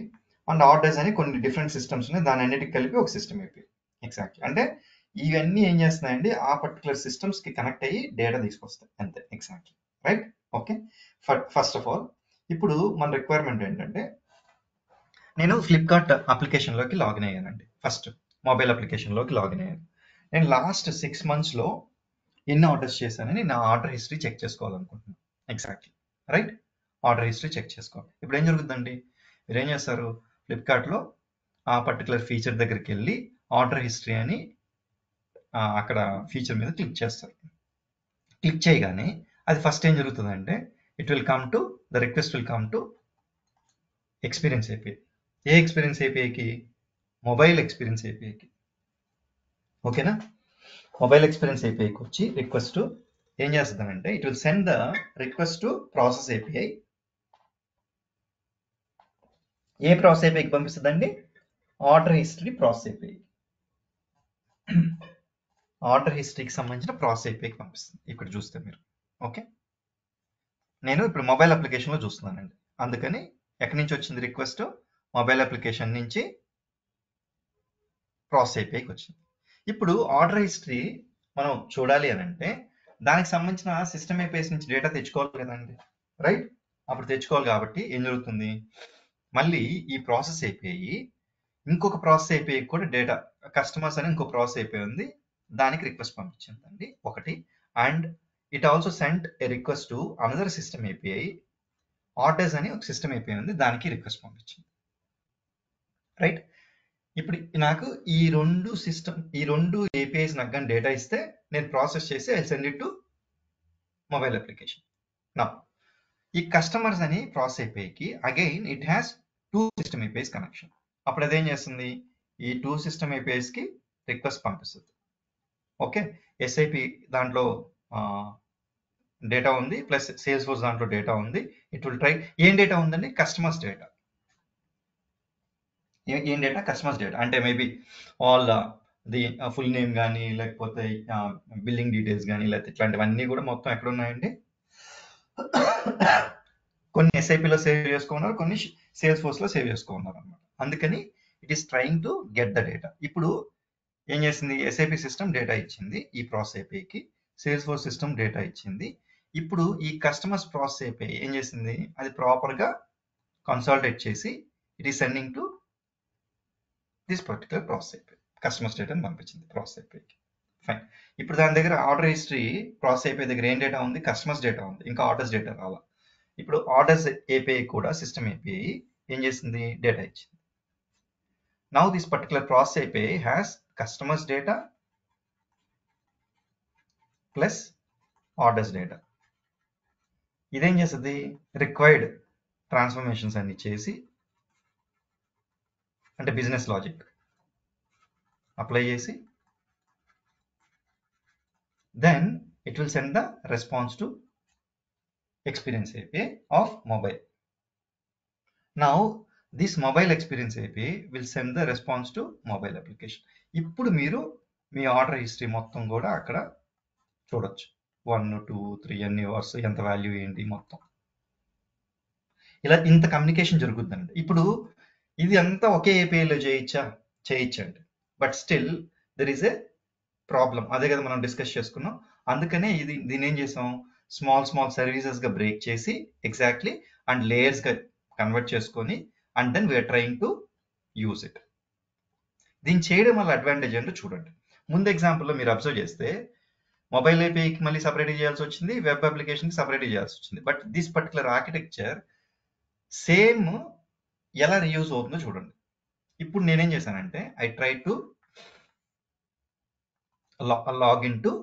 అండ్ ఆర్డర్స్ అని కొన్ని డిఫరెంట్ సిస్టమ్స్ ఉన్నాయి, దాని అన్నిటికి కలిపి ఒక సిస్టమ్ ఏపీఐ. ఎగ్జాక్ట్లీ, అంటే ఇవన్నీ ఏం చేస్తున్నాయండి ఆ పర్టికులర్ సిస్టమ్స్కి కనెక్ట్ అయ్యి డేటా తీసుకొస్తాయి అంతే. Exactly, right. Okay, first of all ఇప్పుడు మన రిక్వైర్మెంట్ ఏంటంటే నేను ఫ్లిప్కార్ట్ అప్లికేషన్లోకి లాగిన్ అయ్యానండి. ఫస్ట్ మొబైల్ అప్లికేషన్లోకి లాగిన్ అయ్యాను. నేను లాస్ట్ 6 monthsలో ఎన్ని ఆర్డర్స్ చేశానని నా ఆర్డర్ హిస్టరీ చెక్ చేసుకోవాలనుకుంటున్నాను. Exactly, right. Order history check చేసుకోవాలి. ఇప్పుడు ఏం జరుగుతుందండి, మీరు ఏం చేస్తారు, ఫ్లిప్కార్ట్లో ఆ పర్టికులర్ ఫీచర్ దగ్గరికి వెళ్ళి ఆర్డర్ హిస్టరీ అని అక్కడ ఫీచర్ మీద క్లిక్ చేస్తారు. క్లిక్ చేయగానే అది ఫస్ట్ ఏం జరుగుతుందంటే the request will come to experience API. ఏ ఎక్స్పీరియన్స్ ఏపీఐకి? మొబైల్ ఎక్స్పీరియన్స్ ఏపీఐకి. ఓకేనా, మొబైల్ ఎక్స్పీరియన్స్ ఏపీఐకి వచ్చి రిక్వెస్ట్ ఏం చేస్తుందంటే it will send the request to process API. ఏ ప్రాసెస్ ఏపీఐకి పంపిస్తుందండి? Order history process API. Order హిస్టరీకి సంబంధించిన ప్రాసెస్ ఏపీఐకి పంపిస్తుంది. ఇక్కడ చూస్తే మీరు, ఓకే, నేను ఇప్పుడు మొబైల్ అప్లికేషన్లో చూస్తున్నానండి, అందుకని ఎక్కడి నుంచి వచ్చింది రిక్వెస్ట్? మొబైల్ అప్లికేషన్ నుంచి ప్రాసెస్ ఏపీఐకి వచ్చింది. ఇప్పుడు ఆర్డర్ హిస్టరీ మనం చూడాలి అని అంటే దానికి సంబంధించిన సిస్టమ్ ఏపీఐస్ నుంచి డేటా తెచ్చుకోవాలి కదండి, రైట్. అప్పుడు తెచ్చుకోవాలి కాబట్టి ఏం జరుగుతుంది, మళ్ళీ ఈ ప్రాసెస్ ఏపీఐ ఇంకొక ప్రాసెస్ ఏపీఐ కూడా డేటా, కస్టమర్స్ అని ఇంకో ప్రాసెస్ ఏపీఐ ఉంది, దానికి రిక్వెస్ట్ పంపించిందండి ఒకటి. And it also sent a request to another system API. Orders అని ఒక సిస్టమ్ ఏపీఐ ఉంది, దానికి రిక్వెస్ట్ పంపించింది, రైట్. ఇప్పుడు నాకు ఈ రెండు ఏపీఐస్ నాకు కానీ డేటా ఇస్తే నేను ప్రాసెస్ చేసి I send it to mobile application. నా ఈ కస్టమర్స్ అని ప్రాసెస్ ఏపీఐకి again it has 2 system APIs connection. అప్పుడు అదేం చేస్తుంది, ఈ 2 సిస్టమ్ ఏపీఐస్కి రిక్వెస్ట్ పంపిస్తుంది. ఓకే, ఎస్ఐపి దాంట్లో డేటా ఉంది, ప్లస్ సేల్స్ ఫోర్స్ దాంట్లో డేటా ఉంది. It will try. ఏం డేటా ఉందండి? Customers data. ఏం డేటా? Customers data. అంటే maybe all the full name కానీ లేకపోతే బిల్లింగ్ డీటెయిల్స్ కానీ లేకపోతే ఇట్లాంటివన్నీ కూడా మొత్తం ఎక్కడ ఉన్నాయండి? కొన్ని ఎస్ఐపిలో సేవ్ చేసుకున్నారు, కొన్ని సేల్స్ ఫోర్స్లో సేవ్ చేసుకున్నారు అనమాట. అందుకని it is trying to get the data. ఇప్పుడు ఏం చేసింది, ఎస్ఐపి సిస్టమ్ డేటా ఇచ్చింది ఈ ప్రాసెస్ ఏపీఐకి, సేల్స్ ఫోర్స్ సిస్టమ్ డేటా ఇచ్చింది. ఇప్పుడు ఈ కస్టమర్స్ ప్రాసెస్ ఏపీఐ ఏం చేసింది, అది ప్రాపర్గా కన్సాలిడేట్ చేసి it is sending to this particular process API. Customers డేటాని పంపించింది ప్రాసెస్ ఏపీఐకి. ఫైన్. ఇప్పుడు దాని దగ్గర ఆర్డర్ హిస్టరీ ప్రాసెస్ అయిపోయే దగ్గర ఏం డేటా ఉంది? కస్టమర్స్ డేటా ఉంది, ఇంకా ఆర్డర్స్ డేటా రావాలి. ఇప్పుడు ఆర్డర్స్ ఏపీఐ కూడా సిస్టమ్ ఏపీఐ ఏం చేసింది? డేటా ఇచ్చింది. Now this particular process API has customers data plus orders data. ఇదేం చేస్తుంది? రిక్వైర్డ్ ట్రాన్స్ఫర్మేషన్స్ అన్ని చేసి, అంటే బిజినెస్ లాజిక్ అప్లై చేసి, then it will send the response to experience API of mobile. Now this mobile experience API will send the response to mobile application. ఇప్పుడు మీరు మీ order history మొత్తం కూడా అక్కడ చూడొచ్చు. 1 2 3 అన్ని అవర్స్, ఎంత వాల్యూ ఏంటి మొత్తం. ఇలా ఇంత కమ్యూనికేషన్ జరుగుతుందండి. ఇప్పుడు ఇది అంతా ఒకే ఏపీఐలో చేయొచ్చండి. But still there is a problem. అదే కదా మనం డిస్కస్ చేసుకున్నాం. అందుకనే దీని ఏం చేసాం? స్మాల్ సర్వీసెస్ గా బ్రేక్ చేసి ఎగ్జాక్ట్లీ అండ్ లేయర్స్ గా కన్వర్ట్ చేసుకొని and then we're trying to use it. దీన్ని చేయడం వల్ల అడ్వాంటేజ్ ఏంటో చూడండి. ముందు ఎగ్జాంపుల్లో మీరు అబ్జర్వ్ చేస్తే మొబైల్ ఏపీఐకి మళ్ళీ సపరేట్ చేయాల్సి వచ్చింది, వెబ్ అప్లికేషన్కి సపరేట్ చేయాల్సి వచ్చింది. But this particular architecture same ఎలా రీయూజ్ అవుతుందో చూడండి. ఇప్పుడు నేనేం చేశానంటే I try to login to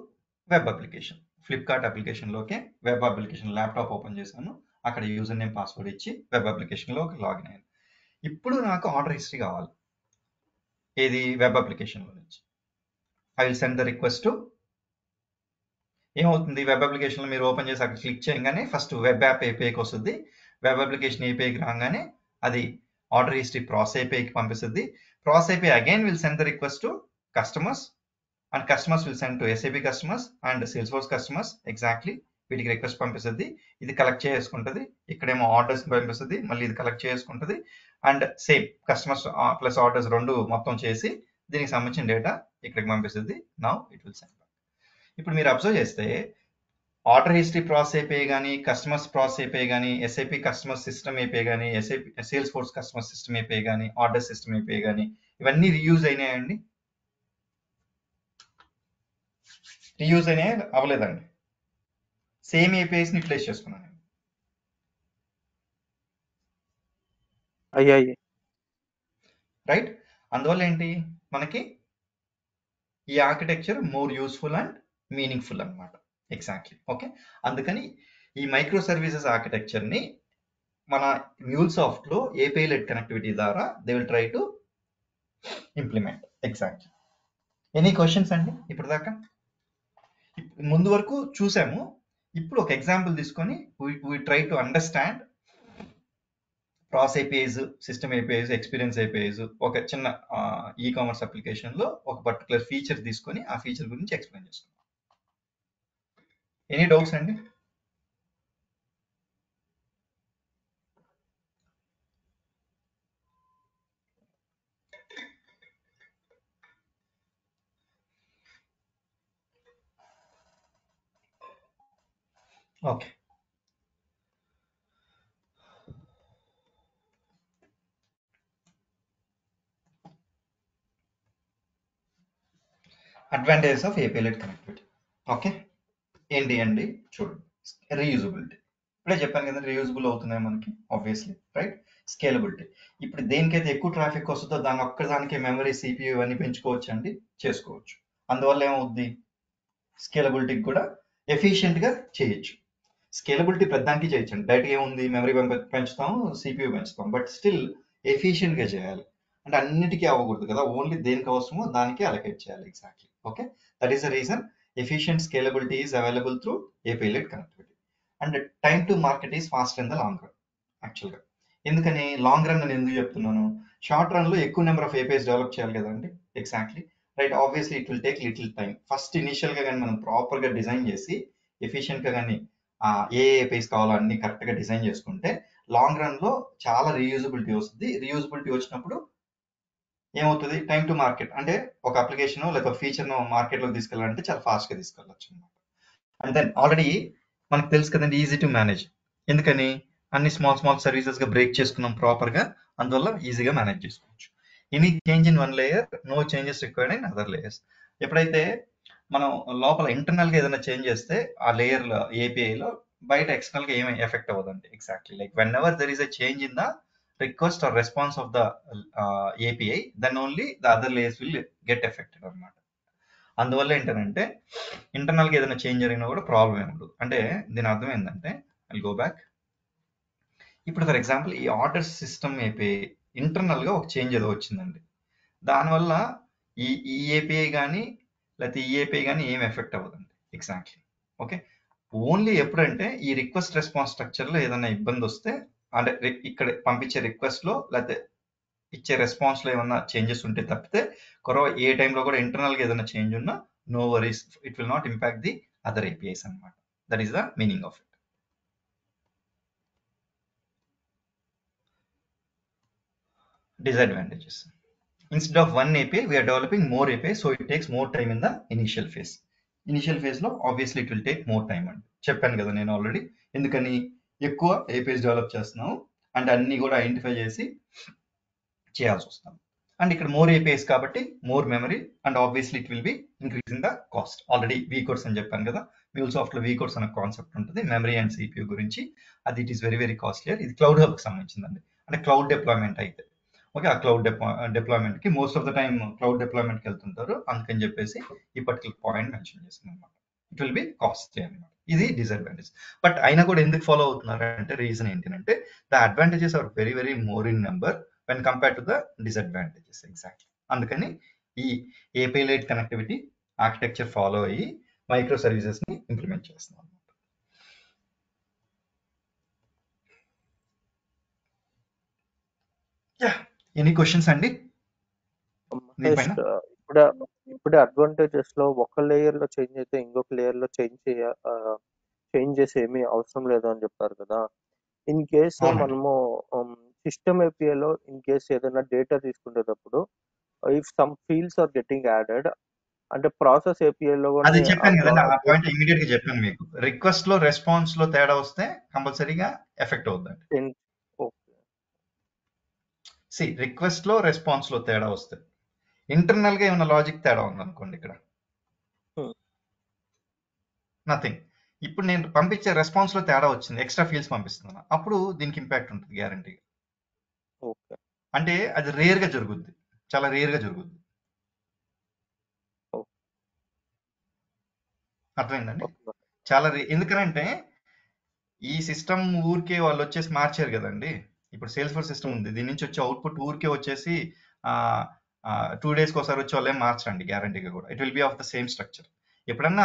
web application. Flipkart అప్లికేషన్లోకి వెబ్ అప్లికేషన్ ల్యాప్టాప్ ఓపెన్ చేశాను. అక్కడ యూజర్ నేమ్ పాస్వర్డ్ ఇచ్చి వెబ్ అప్లికేషన్లో లాగిన్ అయ్యాను. ఇప్పుడు నాకు ఆర్డర్ హిస్టరీ కావాలి. ఏది? వెబ్ అప్లికేషన్లో నుంచి. I will send the request. ఏమవుతుంది? వెబ్ అప్లికేషన్లో మీరు ఓపెన్ చేసి అక్కడ క్లిక్ చేయగానే ఫస్ట్ వెబ్ యాప్ ఏపీఐకి వస్తుంది. వెబ్ అప్లికేషన్ ఏపీఐకి రాగానే అది ఆర్డర్ హిస్టరీ ప్రాసెస్ ఏపీఐకి పంపిస్తుంది. Process API again will send the request to customers and customers will send to SAP customers and Salesforce customers. Exactly వీటికి రిక్వెస్ట్ పంపిస్తుంది. ఇది కలెక్ట్ చేసుకుంటుంది. ఇక్కడేమో ఆర్డర్స్ పంపిస్తుంది. మళ్ళీ ఇది కలెక్ట్ చేసుకుంటుంది. And same customers plus orders రెండు మొత్తం చేసి దీనికి సంబంధించిన డేటా ఇక్కడికి పంపిస్తుంది. Now it will send. ఇప్పుడు మీరు అబ్జర్వ్ చేస్తే ఆర్డర్ హిస్టరీ ప్రాసెస్ అయిపోయి కానీ, కస్టమర్స్ ప్రాసెస్ అయిపోయి కానీ, SAP కస్టమర్ సిస్టమ్ అయిపోయి కానీ, SAP sales force customer system అయిపోయి కానీ, ఆర్డర్ సిస్టమ్ అయిపోయి కానీ, ఇవన్నీ రీయూజ్ అయినాయండి. రీయూజ్ అయినాయి అవ్వలేదండి. సేమ్ ఏపీఐస్ని రిప్లేస్ చేసుకున్నాను. అయ్యాయి. రైట్? అందువల్ల ఏంటి మనకి ఈ architecture more useful and meaningful అనమాట. ఎగ్జాక్ట్లీ. ఓకే, అందుకని ఈ మైక్రో సర్వీసెస్ ఆర్కిటెక్చర్ని మన MuleSoftలో ఏపీఐ లెడ్ కనెక్టివిటీ ద్వారా they will try to implement. Exactly. Any questions అండి ఇప్పుడు దాకా? ముందు వరకు చూసాము. ఇప్పుడు ఒక ఎగ్జాంపుల్ తీసుకొని we try to understand process APIs, system APIs, experience APIs, ఒక చిన్న ఈ-కామర్స్ అప్లికేషన్లో ఒక పర్టికులర్ ఫీచర్ తీసుకొని ఆ ఫీచర్ గురించి ఎక్స్ప్లెయిన్ చేసుకుందాం. ఎనీ డౌట్స్ అండి? Okay, advantages of API led connectivity. Okay, ఏంటి అండి? చూడండి, రీయూజబిలిటీ. ఇప్పుడే చెప్పాను కదా, రీయూజబుల్ అవుతున్నాయి మనకి ఆబ్వియస్లీ, రైట్? స్కేలబిలిటీ. ఇప్పుడు దేనికైతే ఎక్కువ ట్రాఫిక్ వస్తుందో దాని ఒక్కదానికే మెమరీ, CPU ఇవన్నీ పెంచుకోవచ్చు అండి, చేసుకోవచ్చు. అందువల్ల ఏమవుద్ది? స్కేలబిలిటీకి కూడా ఎఫిషియెంట్గా చేయొచ్చు. స్కేలబిలిటీ ప్రతిదానికి చేయొచ్చండి. డైరెక్ట్గా ఏముంది? మెమరీ పెంచుతాం, CPU పెంచుతాం. బట్ స్టిల్ ఎఫిషియెంట్గా చేయాలి. అంటే అన్నిటికీ అవ్వకూడదు కదా, ఓన్లీ దేనికి అవసరమో దానికి అలొకేట్ చేయాలి. Exactly. Okay, that is the reason efficient scalability is available through API led connectivity. And time to market is fast in the long run. యాక్చువల్గా ఎందుకని లాంగ్ రన్ అని ఎందుకు చెప్తున్నాను? షార్ట్ రన్లో ఎక్కువ నెంబర్ ఆఫ్ ఏపీఐస్ డెవలప్ చేయాలి కదండి. Exactly, right. Obviously it will take little time. First ఇనిషియల్గా కానీ మనం ప్రాపర్గా డిజైన్ చేసి ఎఫిషియెంట్గా కానీ ఏ ఏపీఐస్ కావాలో అన్ని కరెక్ట్గా డిజైన్ చేసుకుంటే లాంగ్ రన్లో చాలా రీయూజబిలిటీ వస్తుంది. రీయూజబిలిటీ వచ్చినప్పుడు ఏమవుతుంది? టైం టు మార్కెట్, అంటే ఒక అప్లికేషన్ లేక ఫీచర్ను మార్కెట్లోకి తీసుకెళ్ళాలంటే చాలా ఫాస్ట్గా తీసుకెళ్ళచ్చు అనమాట. అండ్ దెన్ ఆల్రెడీ మనకు తెలుసు కదండి, ఈజీ టు మేనేజ్. ఎందుకని? అన్ని స్మాల్ సర్వీసెస్గా బ్రేక్ చేసుకున్నాం ప్రాపర్గా, అందువల్ల ఈజీగా మేనేజ్ చేసుకోవచ్చు. Any change in one layer, no changes required in other layers. ఎప్పుడైతే మనం లోపల ఇంటర్నల్గా ఏదైనా చేంజ్ చేస్తే ఆ లేయర్లో ఏపీఐలో బయట ఎక్స్టర్నల్గా ఏమీ ఎఫెక్ట్ అవ్వదండి. Exactly like whenever there is a change in the request or response of the API then only the other layers will get affected అనమాట. అందువల్ల ఏంటంటే ఇంటర్నల్గా ఏదైనా చేంజ్ జరిగినా కూడా ప్రాబ్లం ఏమి ఉండదు. అంటే దీని అర్థం ఏంటంటే ఐ గో బ్యాక్. ఇప్పుడు ఫర్ ఎగ్జాంపుల్ ఈ ఆర్డర్ సిస్టమ్ ఏపీఐ ఇంటర్నల్గా ఒక చేంజ్ ఏదో వచ్చిందండి. దానివల్ల ఈ ఏపీఐ కానీ లేకపోతే ఈ ఏపీఐ కానీ ఏం ఎఫెక్ట్ అవ్వదండి. Exactly okay. ఓన్లీ ఎప్పుడంటే ఈ రిక్వెస్ట్ రెస్పాన్స్ స్ట్రక్చర్లో ఏదైనా ఇబ్బంది వస్తే, అంటే ఇక్కడ పంపించే రిక్వెస్ట్లో లేకపోతే ఇచ్చే రెస్పాన్స్లో ఏమన్నా చేంజెస్ ఉంటే తప్పితే ఏ టైంలో కూడా ఇంటర్నల్గా ఏదైనా చేంజ్ ఉన్నా no worries, it will not impact the other APIs అనమాట. That is the meaning of it. Disadvantages. Instead of one API, we are developing more API, so it takes more time in the initial phase. Initial ఫేజ్లో obviously it will take more time అండి. చెప్పాను కదా నేను already, ఎందుకని ఎక్కువ APIs develop చేస్తున్నాము and అన్ని కూడా ఐడెంటిఫై చేసి చేయాల్సి వస్తాం. అండ్ ఇక్కడ మోర్ ఏపీఐస్ కాబట్టి more memory and obviously it will B increasing the cost. Already we codes అని చెప్పాను కదా, MuleSoft లో వీ కోడ్స్ అనే కాన్సెప్ట్ ఉంటుంది మెమరీ అండ్ సిపియూ గురించి. అది it is very very costlier. ఇది క్లౌడ్ హబ్కి సంబంధించిందండి, అంటే క్లౌడ్ డిప్లాయ్మెంట్ అయితే ఓకే. ఆ క్లౌడ్ డిప్లాయ్మెంట్ కి most of the time cloud deployment కి వెళ్తుంటారు, అందుకని చెప్పేసి ఈ పర్టికులర్ పాయింట్ మెన్షన్ చేసింది అనమాట. ఇట్ విల్ బి కాస్ట్లీ అనమాట. ఇది డిసడ్వాంటేజ్. బట్ అయినా కూడా ఎందుకు ఫాలో అవుతున్నారు అంటే రీజన్ ఏంటంటే the advantages are very very more in number when compared to the disadvantages. Exactly. అందుకని ఈ API led connectivity architecture follow అయ్యి మైక్రో సర్వీసెస్ ని ఇంప్లిమెంట్ చేస్తున్నాం. ఎనీ క్వశ్చన్స్ అండి దీనిపైన? ఇప్పుడు అడ్వాంటేజెస్ లో ఒక లేయర్ లో చేంజ్ అయితే ఇంకొక లేయర్ లో చేంజెస్ ఏమీ అవసరం లేదు అని చెప్పారు కదా. ఇన్ కేస్ మనము సిస్టమ్ ఏపీఐలో ఇన్ కేస్ ఏదైనా డేటా తీసుకునేటప్పుడు if some fields are getting added అంటే ప్రాసెస్ ఏపీఐలో అది చెప్పాను కదండి, ఆ పాయింట్ ఇమీడియట్ గా చెప్పాను మీకు. రిక్వెస్ట్ లో రెస్పాన్స్ లో తేడా వస్తే కంపల్సరీగా ఎఫెక్ట్ అవుతుందండి. సి రిక్వెస్ట్ లో రెస్పాన్స్ లో తేడా వస్తే ఇంటర్నల్ గా ఏమైనా లాజిక్ తేడా ఉందనుకోండి, ఇక్కడ నథింగ్. ఇప్పుడు నేను పంపించే రెస్పాన్స్ లో తేడా వచ్చింది, ఎక్స్ట్రా ఫీల్డ్స్ పంపిస్తున్నాను, అప్పుడు దీనికి ఇంపాక్ట్ ఉంటుంది గ్యారంటీగా. అంటే అది రేర్ గా జరుగుద్ది, చాలా రేర్ గా జరుగుద్ది. అర్థమైందండి? చాలా ఎందుకంటే ఈ సిస్టమ్ ఊరికే వాళ్ళు వచ్చేసి మార్చారు కదండి. ఇప్పుడు సేల్స్ ఫోర్స్ సిస్టమ్ ఉంది, దీని నుంచి వచ్చే అవుట్పుట్ ఊరికే వచ్చేసి 2 days ఒకసారి వచ్చి వాళ్ళేం మార్చరండి గ్యారంటీగా కూడా. It will B of the same structure. ఎప్పుడన్నా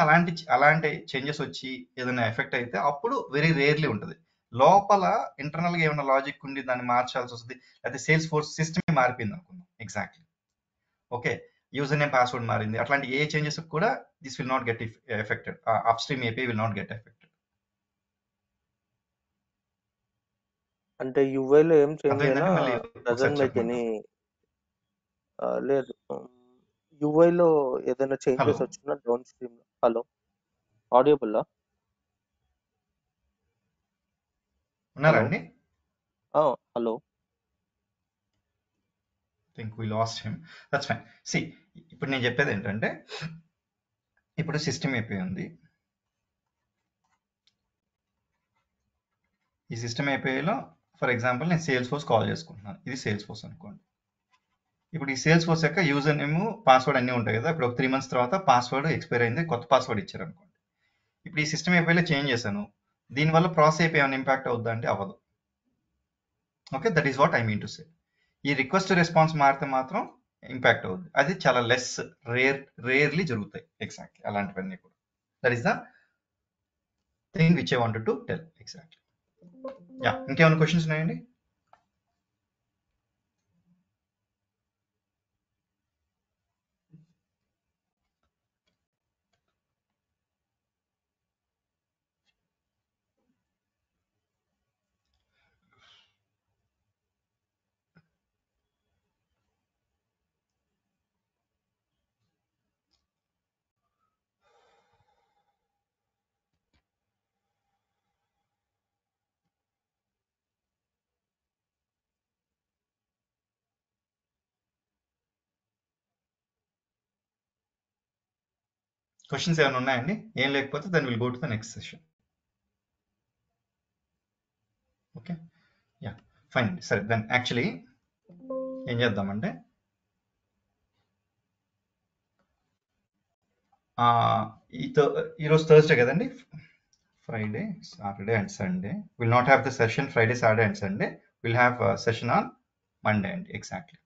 అలాంటి చేంజెస్ వచ్చి ఏదైనా ఎఫెక్ట్ అయితే అప్పుడు వెరీ రేర్లీ ఉంటుంది. లోపల ఇంటర్నల్ గా ఏమైనా లాజిక్ ఉండి దాన్ని మార్చాల్సి వస్తుంది, లేకపోతే సేల్స్ ఫోర్స్ సిస్టమ్ మారిపోయింది అనుకుందాం. Exactly okay, user name password మారింది, అట్లాంటి ఏ చేంజెస్ కూడా this will not get affected. Up stream AP will not get affected. అంటే యూఐలో ఏం చేంజ్ అయినా డజంట్ మేక్ ఎనీ లేదు. యూఐలో ఏదైనా చేంజెస్ వచ్చినా డౌన్ స్ట్రీమ్. హలో, ఆడియబుల్లా? ఉన్నారండి? Hello, think we lost him. That's fine. See, ఇప్పుడు నేను చెప్పేది ఏంటంటే ఇప్పుడు సిస్టమ్ ఏపీ ఉంది. ఈ సిస్టమ్ ఏపీఐలో ఫర్ ఎగ్జాంపుల్ నేను సేల్స్ ఫోర్స్ కాల్ చేసుకుంటున్నాను, ఇది సేల్స్ ఫోర్స్ అనుకోండి. ఇప్పుడు ఈ సేల్స్ ఫోర్స్ యొక్క యూజర్ నేమ్ పాస్వర్డ్ అన్నీ ఉంటాయి కదా. ఇప్పుడు ఒక 3 months తర్వాత పాస్వర్డ్ ఎక్స్పైర్ అయింది, కొత్త పాస్వర్డ్ ఇచ్చారు అనుకోండి. ఇప్పుడు ఈ సిస్టమ్ ఏపీఐలో చేంజ్ చేశాను, దీనివల్ల ప్రాసెస్ ఏపీ ఏమైనా ఇంపాక్ట్ అవుద్దా అంటే అవ్వదు. Okay, that is what I mean to say. ఈ రిక్వెస్ట్ రెస్పాన్స్ మారితే మాత్రం ఇంపాక్ట్ అవుద్ది. అది చాలా లెస్ రేర్లీ జరుగుతాయి. ఎగ్జాక్ట్లీ అలాంటివన్నీ కూడా. That is the thing which I wanted to tell. Exactly. Yeah, ఇంకేమైనా క్వశ్చన్స్ ఉన్నాయండి? క్వశ్చన్స్ ఏమైనా ఉన్నాయండి? ఏం లేకపోతే then will go to the next session. Okay, yeah, fine. సరే, దెన్ యాక్చువల్లీ ఏం చేద్దామంటే ఈరోజు థర్స్డే కదండి, Friday, Saturday and Sunday will not have the session. Friday, Saturday and Sunday will have session on Monday అండి, exactly.